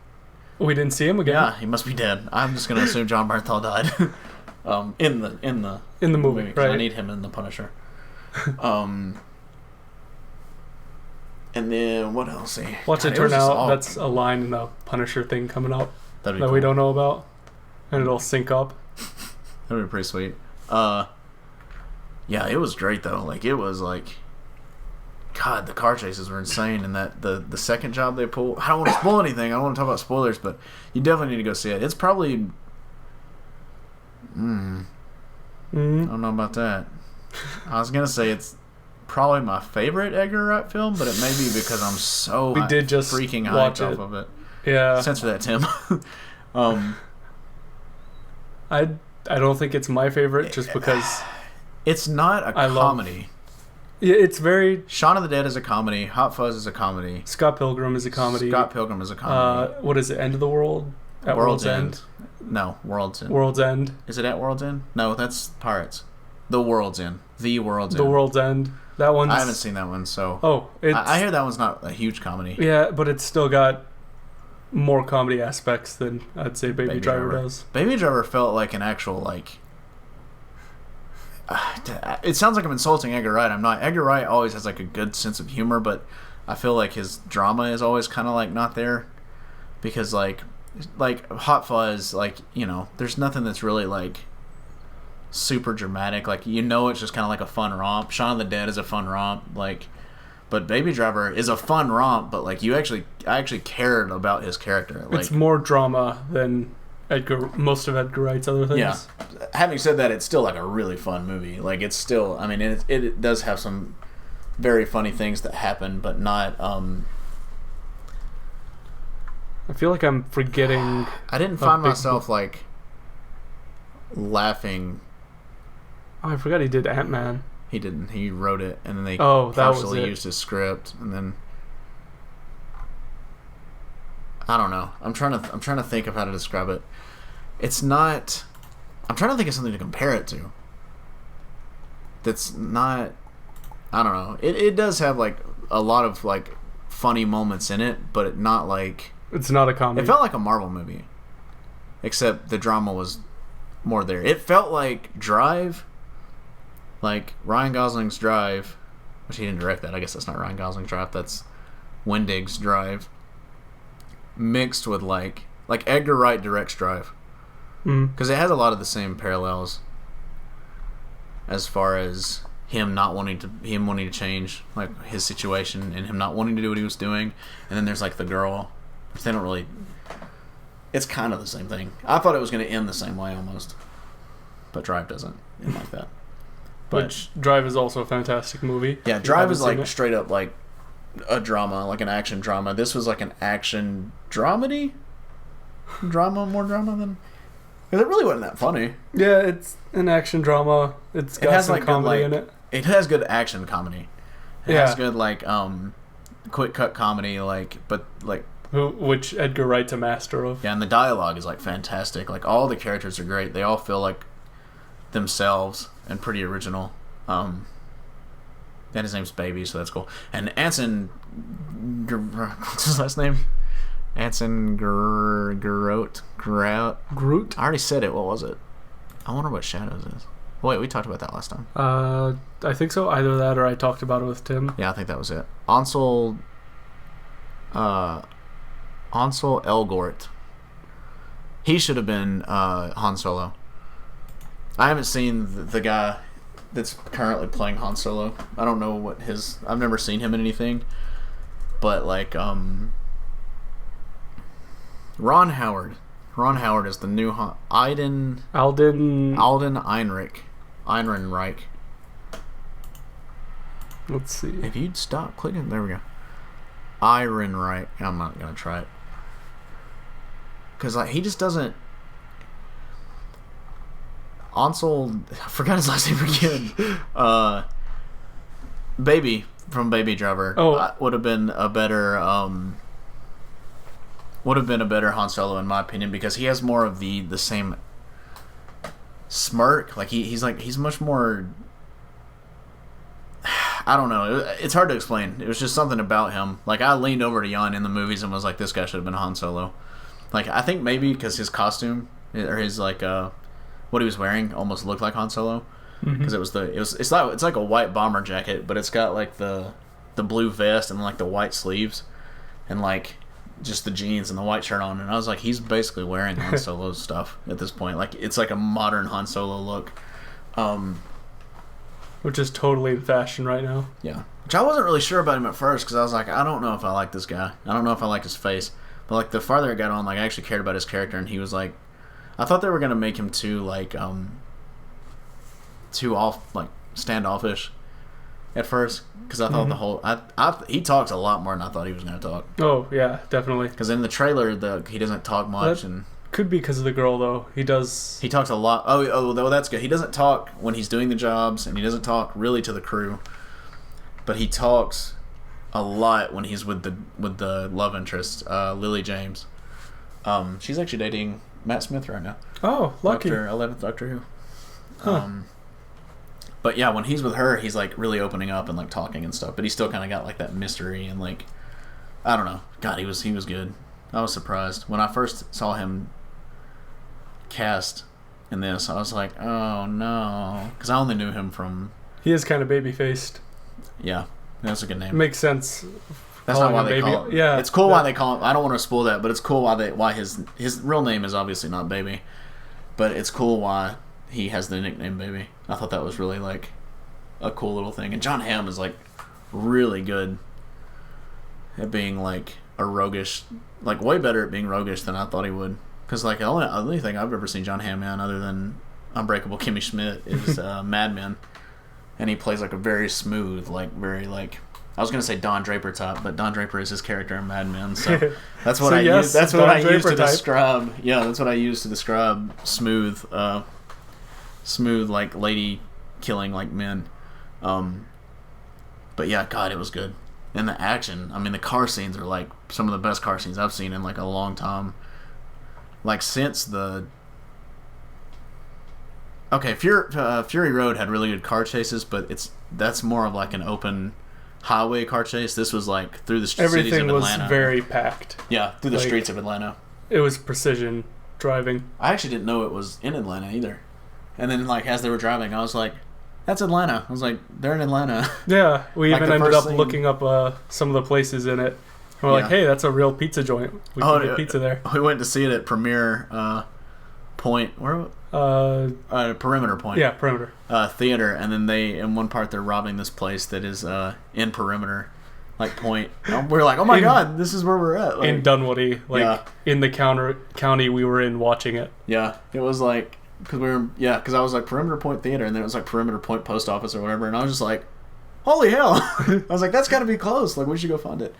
We didn't see him again. Yeah, he must be dead. I'm just gonna assume John Bernthal died. In the movie, 'cause right? I need him in the Punisher. And then what else? Watch it turn out. That's a line in the Punisher thing coming out that cool. We don't know about, and it'll sync up. That'd be pretty sweet. Yeah, it was great though. Like it was like, God, the car chases were insane, and that the second job they pulled. I don't want to spoil anything. I don't want to talk about spoilers, but you definitely need to go see it. It's probably. I don't know about that. I was gonna say it's probably my favorite Edgar Wright film, but it may be because I'm so freaking hyped off of it. Yeah. Censor that, Tim. I don't think it's my favorite just because it's not a comedy. Yeah, it's very. Shaun of the Dead is a comedy. Hot Fuzz is a comedy. Scott Pilgrim is a comedy. What is it? End of the World? At World's End? No, World's End. World's End. Is it at World's End? No, that's Pirates. The World's End. The World's End. The World's End. That one's... I haven't seen that one, so... Oh, I hear that one's not a huge comedy. Yeah, but it's still got more comedy aspects than I'd say Baby Driver does. Baby Driver felt like an actual, like... it sounds like I'm insulting Edgar Wright. I'm not. Edgar Wright always has, like, a good sense of humor, but I feel like his drama is always kind of, like, not there. Because, like Hot Fuzz, like, you know, there's nothing that's really, like... super dramatic, like, you know, it's just kind of like a fun romp. Shaun of the Dead is a fun romp, like, but Baby Driver is a fun romp, but like I actually cared about his character. Like, it's more drama than most of Edgar Wright's other things. Yeah. Having said that, it's still like a really fun movie. Like it's still, I mean, it does have some very funny things that happen, but not. I feel like I'm forgetting. I didn't find myself like laughing. Oh, I forgot he did Ant-Man. He didn't. He wrote it, and then they partially used his script, and then I don't know. I'm trying to think of how to describe it. It's not. I'm trying to think of something to compare it to. That's not. I don't know. It does have like a lot of like funny moments in it, but not like. It's not a comedy. It felt like a Marvel movie, except the drama was more there. It felt like Drive, like Ryan Gosling's Drive, which he didn't direct that. I guess that's not Ryan Gosling's Drive. That's Wendig's Drive, mixed with like Edgar Wright directs Drive, because it has a lot of the same parallels as far as him wanting to change like his situation and him not wanting to do what he was doing, and then there's like the girl. They don't really. It's kind of the same thing. I thought it was going to end the same way almost, but Drive doesn't end like that. But, which Drive is also a fantastic movie. Yeah, Drive is like straight up like a drama, like an action drama. This was like an action dramedy, more drama than. Because it really wasn't that funny. Yeah, it's an action drama. It has some comedy in it. It has good action comedy. It has good like quick cut comedy, like but like. Which Edgar Wright's a master of. Yeah, and the dialogue is like fantastic. Like all the characters are great. They all feel like themselves and pretty original. And his name's Baby, so that's cool. And Ansel, what's his last name? Anson Groot. Groot? I already said it. What was it? I wonder what Shadows is. Wait, we talked about that last time. I think so. Either that or I talked about it with Tim. Yeah, I think that was it. Ansel Elgort. He should have been Han Solo. I haven't seen the guy that's currently playing Han Solo. I don't know what his... I've never seen him in anything. But, like, Ron Howard. Ron Howard is the new Alden Ehrenreich. Let's see. If you'd stop clicking... There we go. Ehrenreich. I'm not going to try it. Because, like, he just doesn't... Ansel... I forgot his last name again. Baby from Baby Driver. Would have been a better... would have been a better Han Solo, in my opinion, because he has more of the same smirk. Like, he's much more... I don't know. It's hard to explain. It was just something about him. Like, I leaned over to Jan in the movies and was like, this guy should have been Han Solo. Like, I think maybe because his costume, or his, like, what he was wearing almost looked like Han Solo. Because it's like a white bomber jacket, but it's got, like, the blue vest and, like, the white sleeves. And, like... just the jeans and the white shirt on, and I was like, he's basically wearing Han Solo stuff at this point. Like, it's like a modern Han Solo look, which is totally in fashion right now. Yeah, which I wasn't really sure about him at first, because I was like, I don't know if I like this guy. I don't know if I like his face. But like, the farther it got on, like, I actually cared about his character, and he was like, I thought they were gonna make him too standoffish at first, because I thought the whole he talks a lot more than I thought he was going to talk. Oh yeah, definitely. Because in the trailer, he doesn't talk much, and could be because of the girl though. He talks a lot. Oh, that's good. He doesn't talk when he's doing the jobs, and he doesn't talk really to the crew, but he talks a lot when he's with the love interest, Lily James. She's actually dating Matt Smith right now. Oh, lucky. 11th Doctor Who. Huh. But yeah, when he's with her, he's like really opening up and like talking and stuff. But he's still kind of got like that mystery and like, I don't know. God, he was good. I was surprised when I first saw him cast in this. I was like, oh no, because I only knew him from. He is kind of baby faced. Yeah, that's a good name. It makes sense. That's not why they call him. Yeah, it's cool why they call him. I don't want to spoil that, but it's cool why his real name is obviously not Baby, but it's cool why he has the nickname Baby. I thought that was really like a cool little thing. And John Hamm is like really good at being like a roguish, like way better at being roguish than I thought he would. Because like the only thing I've ever seen John Hamm in other than Unbreakable Kimmy Schmidt is Mad Men, and he plays like a very smooth, like very like. I was gonna say Don Draper type, but Don Draper is his character in Mad Men, so that's what use. That's what I use to describe. Yeah, that's what I use to describe smooth like lady killing like men. But yeah, God, it was good. And the action, I mean, the car scenes are like some of the best car scenes I've seen in like a long time. Like since the Fury Road had really good car chases, but that's more of like an open highway car chase. This was like through the cities of Atlanta. Everything was very packed. Yeah, through the streets of Atlanta. It was precision driving. I actually didn't know it was in Atlanta either. And then like as they were driving, I was like, that's Atlanta. I was like, they're in Atlanta. Yeah, we even ended up looking up some of the places in it. And we're like, hey, that's a real pizza joint. We can get pizza there. We went to see it at Premier Point. Where? Perimeter Point. Yeah, Perimeter. Theater. And then in one part, they're robbing this place that is in Perimeter, like Point. We're like, oh my God, this is where we're at. Like, in Dunwoody, in the county we were in watching it. Yeah, it was like, because I was like Perimeter Point Theater, and then it was like Perimeter Point Post Office or whatever, and I was just like, holy hell. I was like, that's got to be close. Like, we should go find it.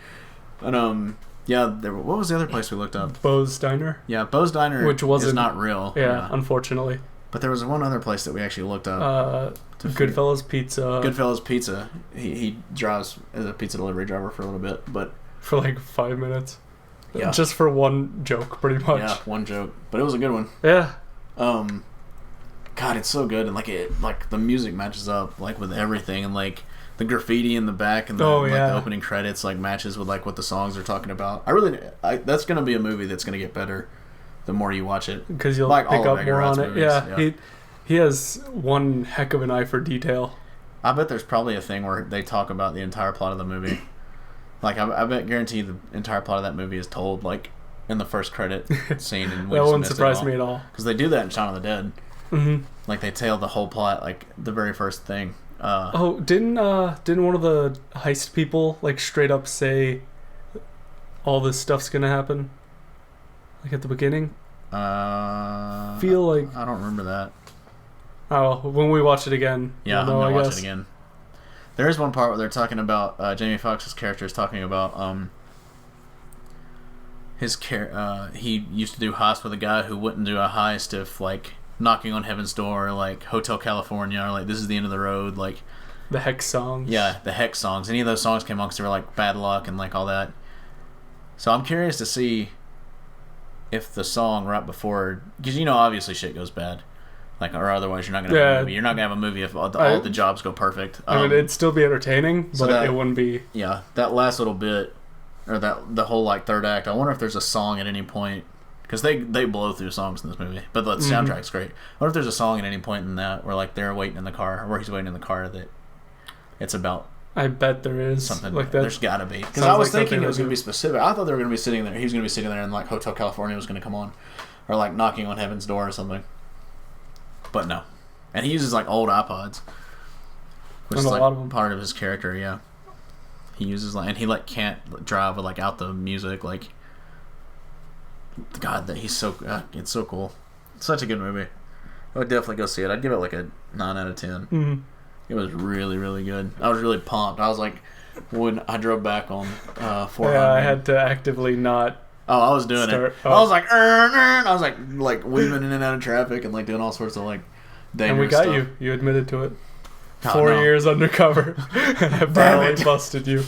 And yeah, what was the other place we looked up? Bo's Diner. Yeah, Bo's Diner, which is not real. Yeah, unfortunately. But there was one other place that we actually looked up. Goodfellas Pizza. Goodfellas Pizza. He drives as a pizza delivery driver for a little bit, but for like 5 minutes. Yeah. Just for one joke, pretty much. Yeah, one joke, but it was a good one. Yeah. God, it's so good, and like the music matches up like with everything, and like the graffiti in the back and the, the opening credits like matches with like what the songs are talking about. That's gonna be a movie that's gonna get better the more you watch it, because you'll like pick all up more on it. movies. Yeah, he has one heck of an eye for detail. I bet there's probably a thing where they talk about the entire plot of the movie. Like I guarantee the entire plot of that movie is told like in the first credit scene. And that wouldn't surprise me at all. Because they do that in Shaun of the Dead. Mm-hmm. Like they tell the whole plot, like the very first thing. Didn't one of the heist people like straight up say all this stuff's gonna happen? Like at the beginning? Feel like I don't remember that. Oh, when we watch it again. Yeah, I'm gonna watch it again. There is one part where they're talking about Jamie Foxx's character is talking about he used to do heists with a guy who wouldn't do a heist if like Knocking on Heaven's Door or like Hotel California or like This Is the End of the Road, like the Hex songs. Yeah, the Hex songs. Any of those songs came on because they were like Bad Luck and like all that. So I'm curious to see if the song right before, because obviously shit goes bad. Like, or otherwise you're not gonna have a movie. You're not gonna have a movie if all the jobs go perfect. I mean, it'd still be entertaining, but it wouldn't be. Yeah, that last little bit, or the whole like third act. I wonder if there's a song at any point, because they blow through songs in this movie, but the soundtrack's great. I wonder if there's a song at any point in that where like they're waiting in the car, or where he's waiting in the car that it's about. I bet there is something like that. There's gotta be, because I was thinking it was gonna be specific. I thought they were gonna be sitting there. He was gonna be sitting there, and like Hotel California was gonna come on, or like Knocking on Heaven's Door or something. But no. And he uses like old iPods, which is like part of his character. Yeah, he uses like, and he like can't drive with like out the music. Like, God, that he's so it's so cool. It's such a good movie. I would definitely go see it. I'd give it like a 9 out of 10. Mm-hmm. It was really, really good. I was really pumped. I was like, when I drove back on 400. Yeah, I had to actively not. Oh, I was doing it. Oh. I was like, I was like weaving in and out of traffic and like doing all sorts of like dangerous and we got stuff. You admitted to it. 4 years undercover. I finally busted you.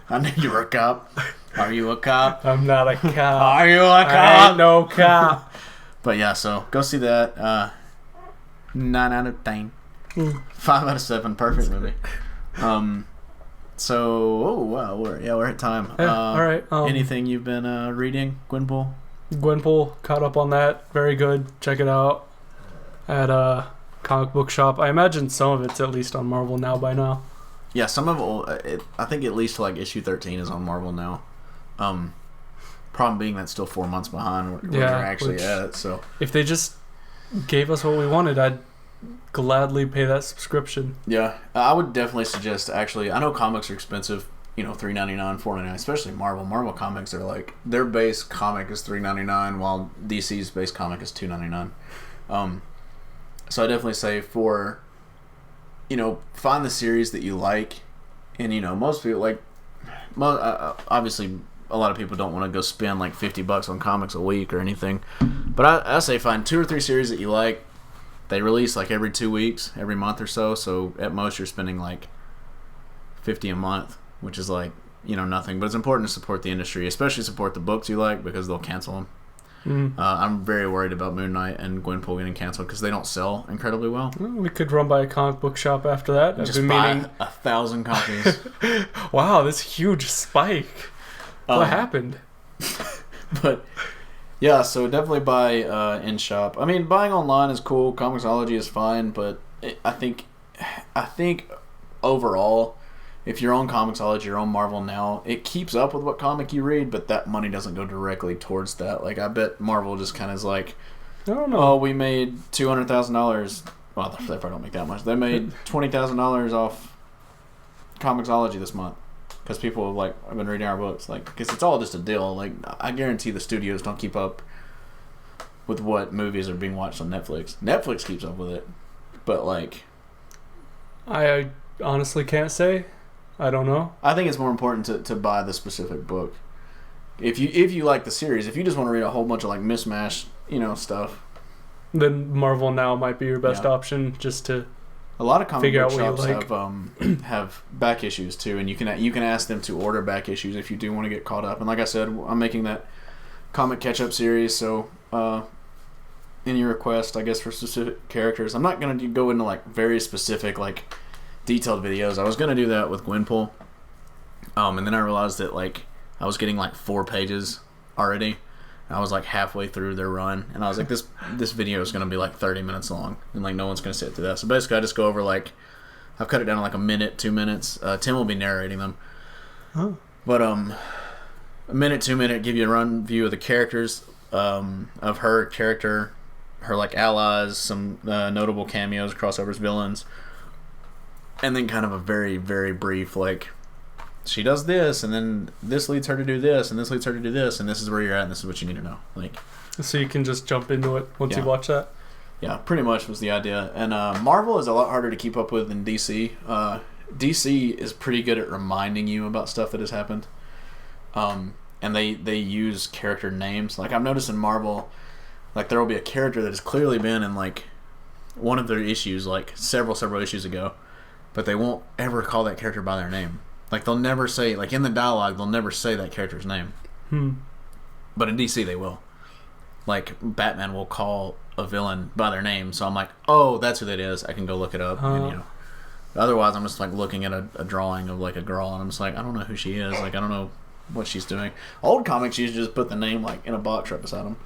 I knew you were a cop. Are you a cop? I'm not a cop. Are you a cop? I ain't no cop. But yeah, so go see that. 9 out of 10. 5 out of 7. Perfect movie. So, we're at time. Yeah, all right. Anything you've been reading, Gwenpool? Gwenpool, caught up on that. Very good. Check it out at a comic book shop. I imagine some of it's at least on Marvel Now by now. Yeah, some of it. I think at least like issue 13 is on Marvel Now. Problem being that's still 4 months behind where they're actually at. So if they just gave us what we wanted, I'd gladly pay that subscription. Yeah, I would definitely suggest. Actually, I know comics are expensive. $3.99, $4.99, especially Marvel. Marvel comics are like their base comic is $3.99, while DC's base comic is $2.99. So I definitely say for find the series that you like, and most people like. Obviously, a lot of people don't want to go spend like $50 on comics a week or anything, but I say find 2 or 3 series that you like. They release like every 2 weeks, every month or so. So at most you're spending like $50 a month, which is like nothing. But it's important to support the industry, especially support the books you like, because they'll cancel them. Mm. I'm very worried about Moon Knight and Gwenpool getting canceled because they don't sell incredibly well. We could run by a comic book shop after that. Just buy 1,000 copies. Wow, this huge spike. What happened? But yeah, so definitely buy in shop. I mean, buying online is cool. Comixology is fine, but I think overall, if you're on Comixology, you're on Marvel Now, it keeps up with what comic you read, but that money doesn't go directly towards that. Like, I bet Marvel just kind of is like, I don't know. Oh, we made $200,000. Well, they probably don't make that much. They made $20,000 off Comixology this month because people have been reading our books. Like, because it's all just a deal. Like, I guarantee the studios don't keep up with what movies are being watched on Netflix. Netflix keeps up with it, but like, I honestly can't say. I don't know. I think it's more important to buy the specific book. If you like the series, if you just want to read a whole bunch of like mishmash, stuff, then Marvel Now might be your best option. Just to a lot of comic book shops like. have back issues too, and you can ask them to order back issues if you do want to get caught up. And like I said, I'm making that comic catch up series, so any request, I guess, for specific characters, I'm not gonna go into like very specific like detailed videos. I was gonna do that with Gwenpool, and then I realized that like I was getting like 4 pages already. I was like halfway through their run, and I was like, this video is gonna be like 30 minutes long, and like no one's gonna sit through that. So basically, I just go over like I've cut it down to like a minute, 2 minutes. Tim will be narrating them. Oh. But a minute, 2 minute, give you a run view of the characters, of her character, her like allies, some notable cameos, crossovers, villains, and then kind of a very, very brief like she does this, and then this leads her to do this, and this leads her to do this, and this is where you're at, and this is what you need to know. Like, so you can just jump into it once you watch that. Yeah, pretty much was the idea. And Marvel is a lot harder to keep up with than DC. DC is pretty good at reminding you about stuff that has happened. And they use character names. Like, I've noticed in Marvel, like, there will be a character that has clearly been in, like, one of their issues, like, several issues ago, but they won't ever call that character by their name. Like, they'll never say, like, in the dialogue, they'll never say that character's name. But in DC, they will. Like, Batman will call a villain by their name, so I'm like, oh, that's who that is. I can go look it up. And, you know. Otherwise, I'm just, like, looking at a drawing of, like, a girl, and I'm just like, I don't know who she is. Like, I don't know what she's doing. Old comics used to just put the name, like, in a box right beside them.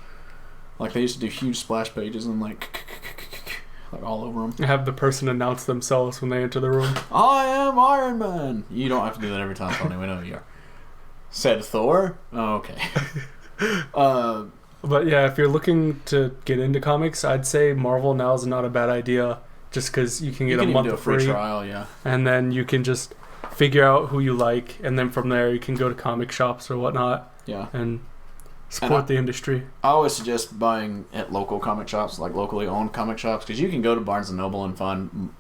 Like, they used to do huge splash pages and, like all over them. Have the person announce themselves when they enter the room. I am Iron Man. You don't have to do that every time, Tony. We know who you are. Said Thor? Oh, okay. But yeah, if you're looking to get into comics, I'd say Marvel now is not a bad idea, just because you can get a month of free trial, yeah. And then you can just figure out who you like, and then from there you can go to comic shops or whatnot. Yeah. And support the industry. I always suggest buying at local comic shops, like locally owned comic shops, because you can go to Barnes & Noble and find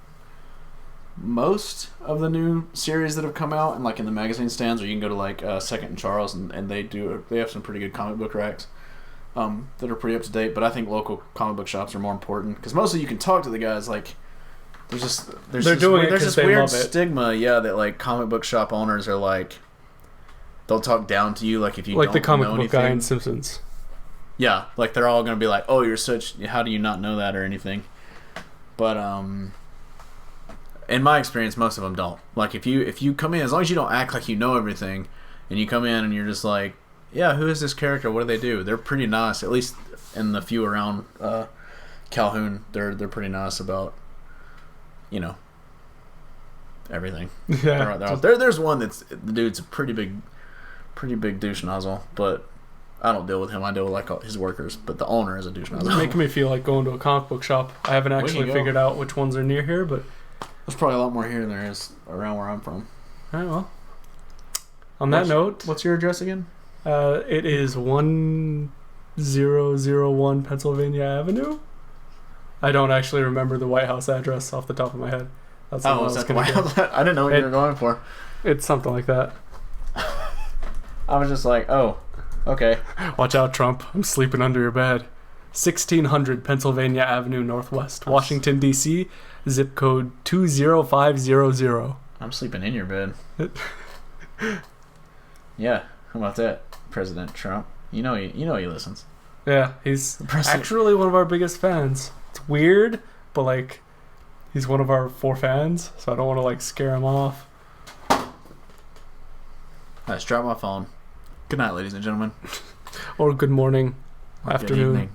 most of the new series that have come out, and like in the magazine stands, or you can go to like Second and Charles, and they have some pretty good comic book racks that are pretty up to date. But I think local comic book shops are more important, because mostly you can talk to the guys. Like there's this weird stigma, that like comic book shop owners are like, they'll talk down to you, like if you like don't the comic know book anything. guy in Simpsons. Yeah, like they're all gonna be like, "Oh, you're such. How do you not know that or anything?" But in my experience, most of them don't. Like if you come in, as long as you don't act like you know everything, and you come in and you're just like, "Yeah, who is this character? What do they do?" They're pretty nice. At least in the few around Calhoun, they're pretty nice about, everything. Yeah. There's one that's the dude's a pretty big douche nozzle, but I don't deal with him. I deal with like his workers, but the owner is a douche nozzle. It's making me feel like going to a comic book shop. I haven't actually figured out which ones are near here, but there's probably a lot more here than there is around where I'm from. All right, well. On that note, what's your address again? It is 1001 Pennsylvania Avenue. I don't actually remember the White House address off the top of my head. That's is that the White House? I didn't know what you were going for. It's something like that. I was just like, oh, okay. Watch out, Trump. I'm sleeping under your bed. 1600 Pennsylvania Avenue Northwest, Washington, D.C., zip code 20500. I'm sleeping in your bed. Yeah, how about that, President Trump? You know he listens. Yeah, he's actually one of our biggest fans. It's weird, but like, he's one of our 4 fans, so I don't want to like scare him off. I just dropped my phone. Good night, ladies and gentlemen. Or good morning, afternoon. Good evening.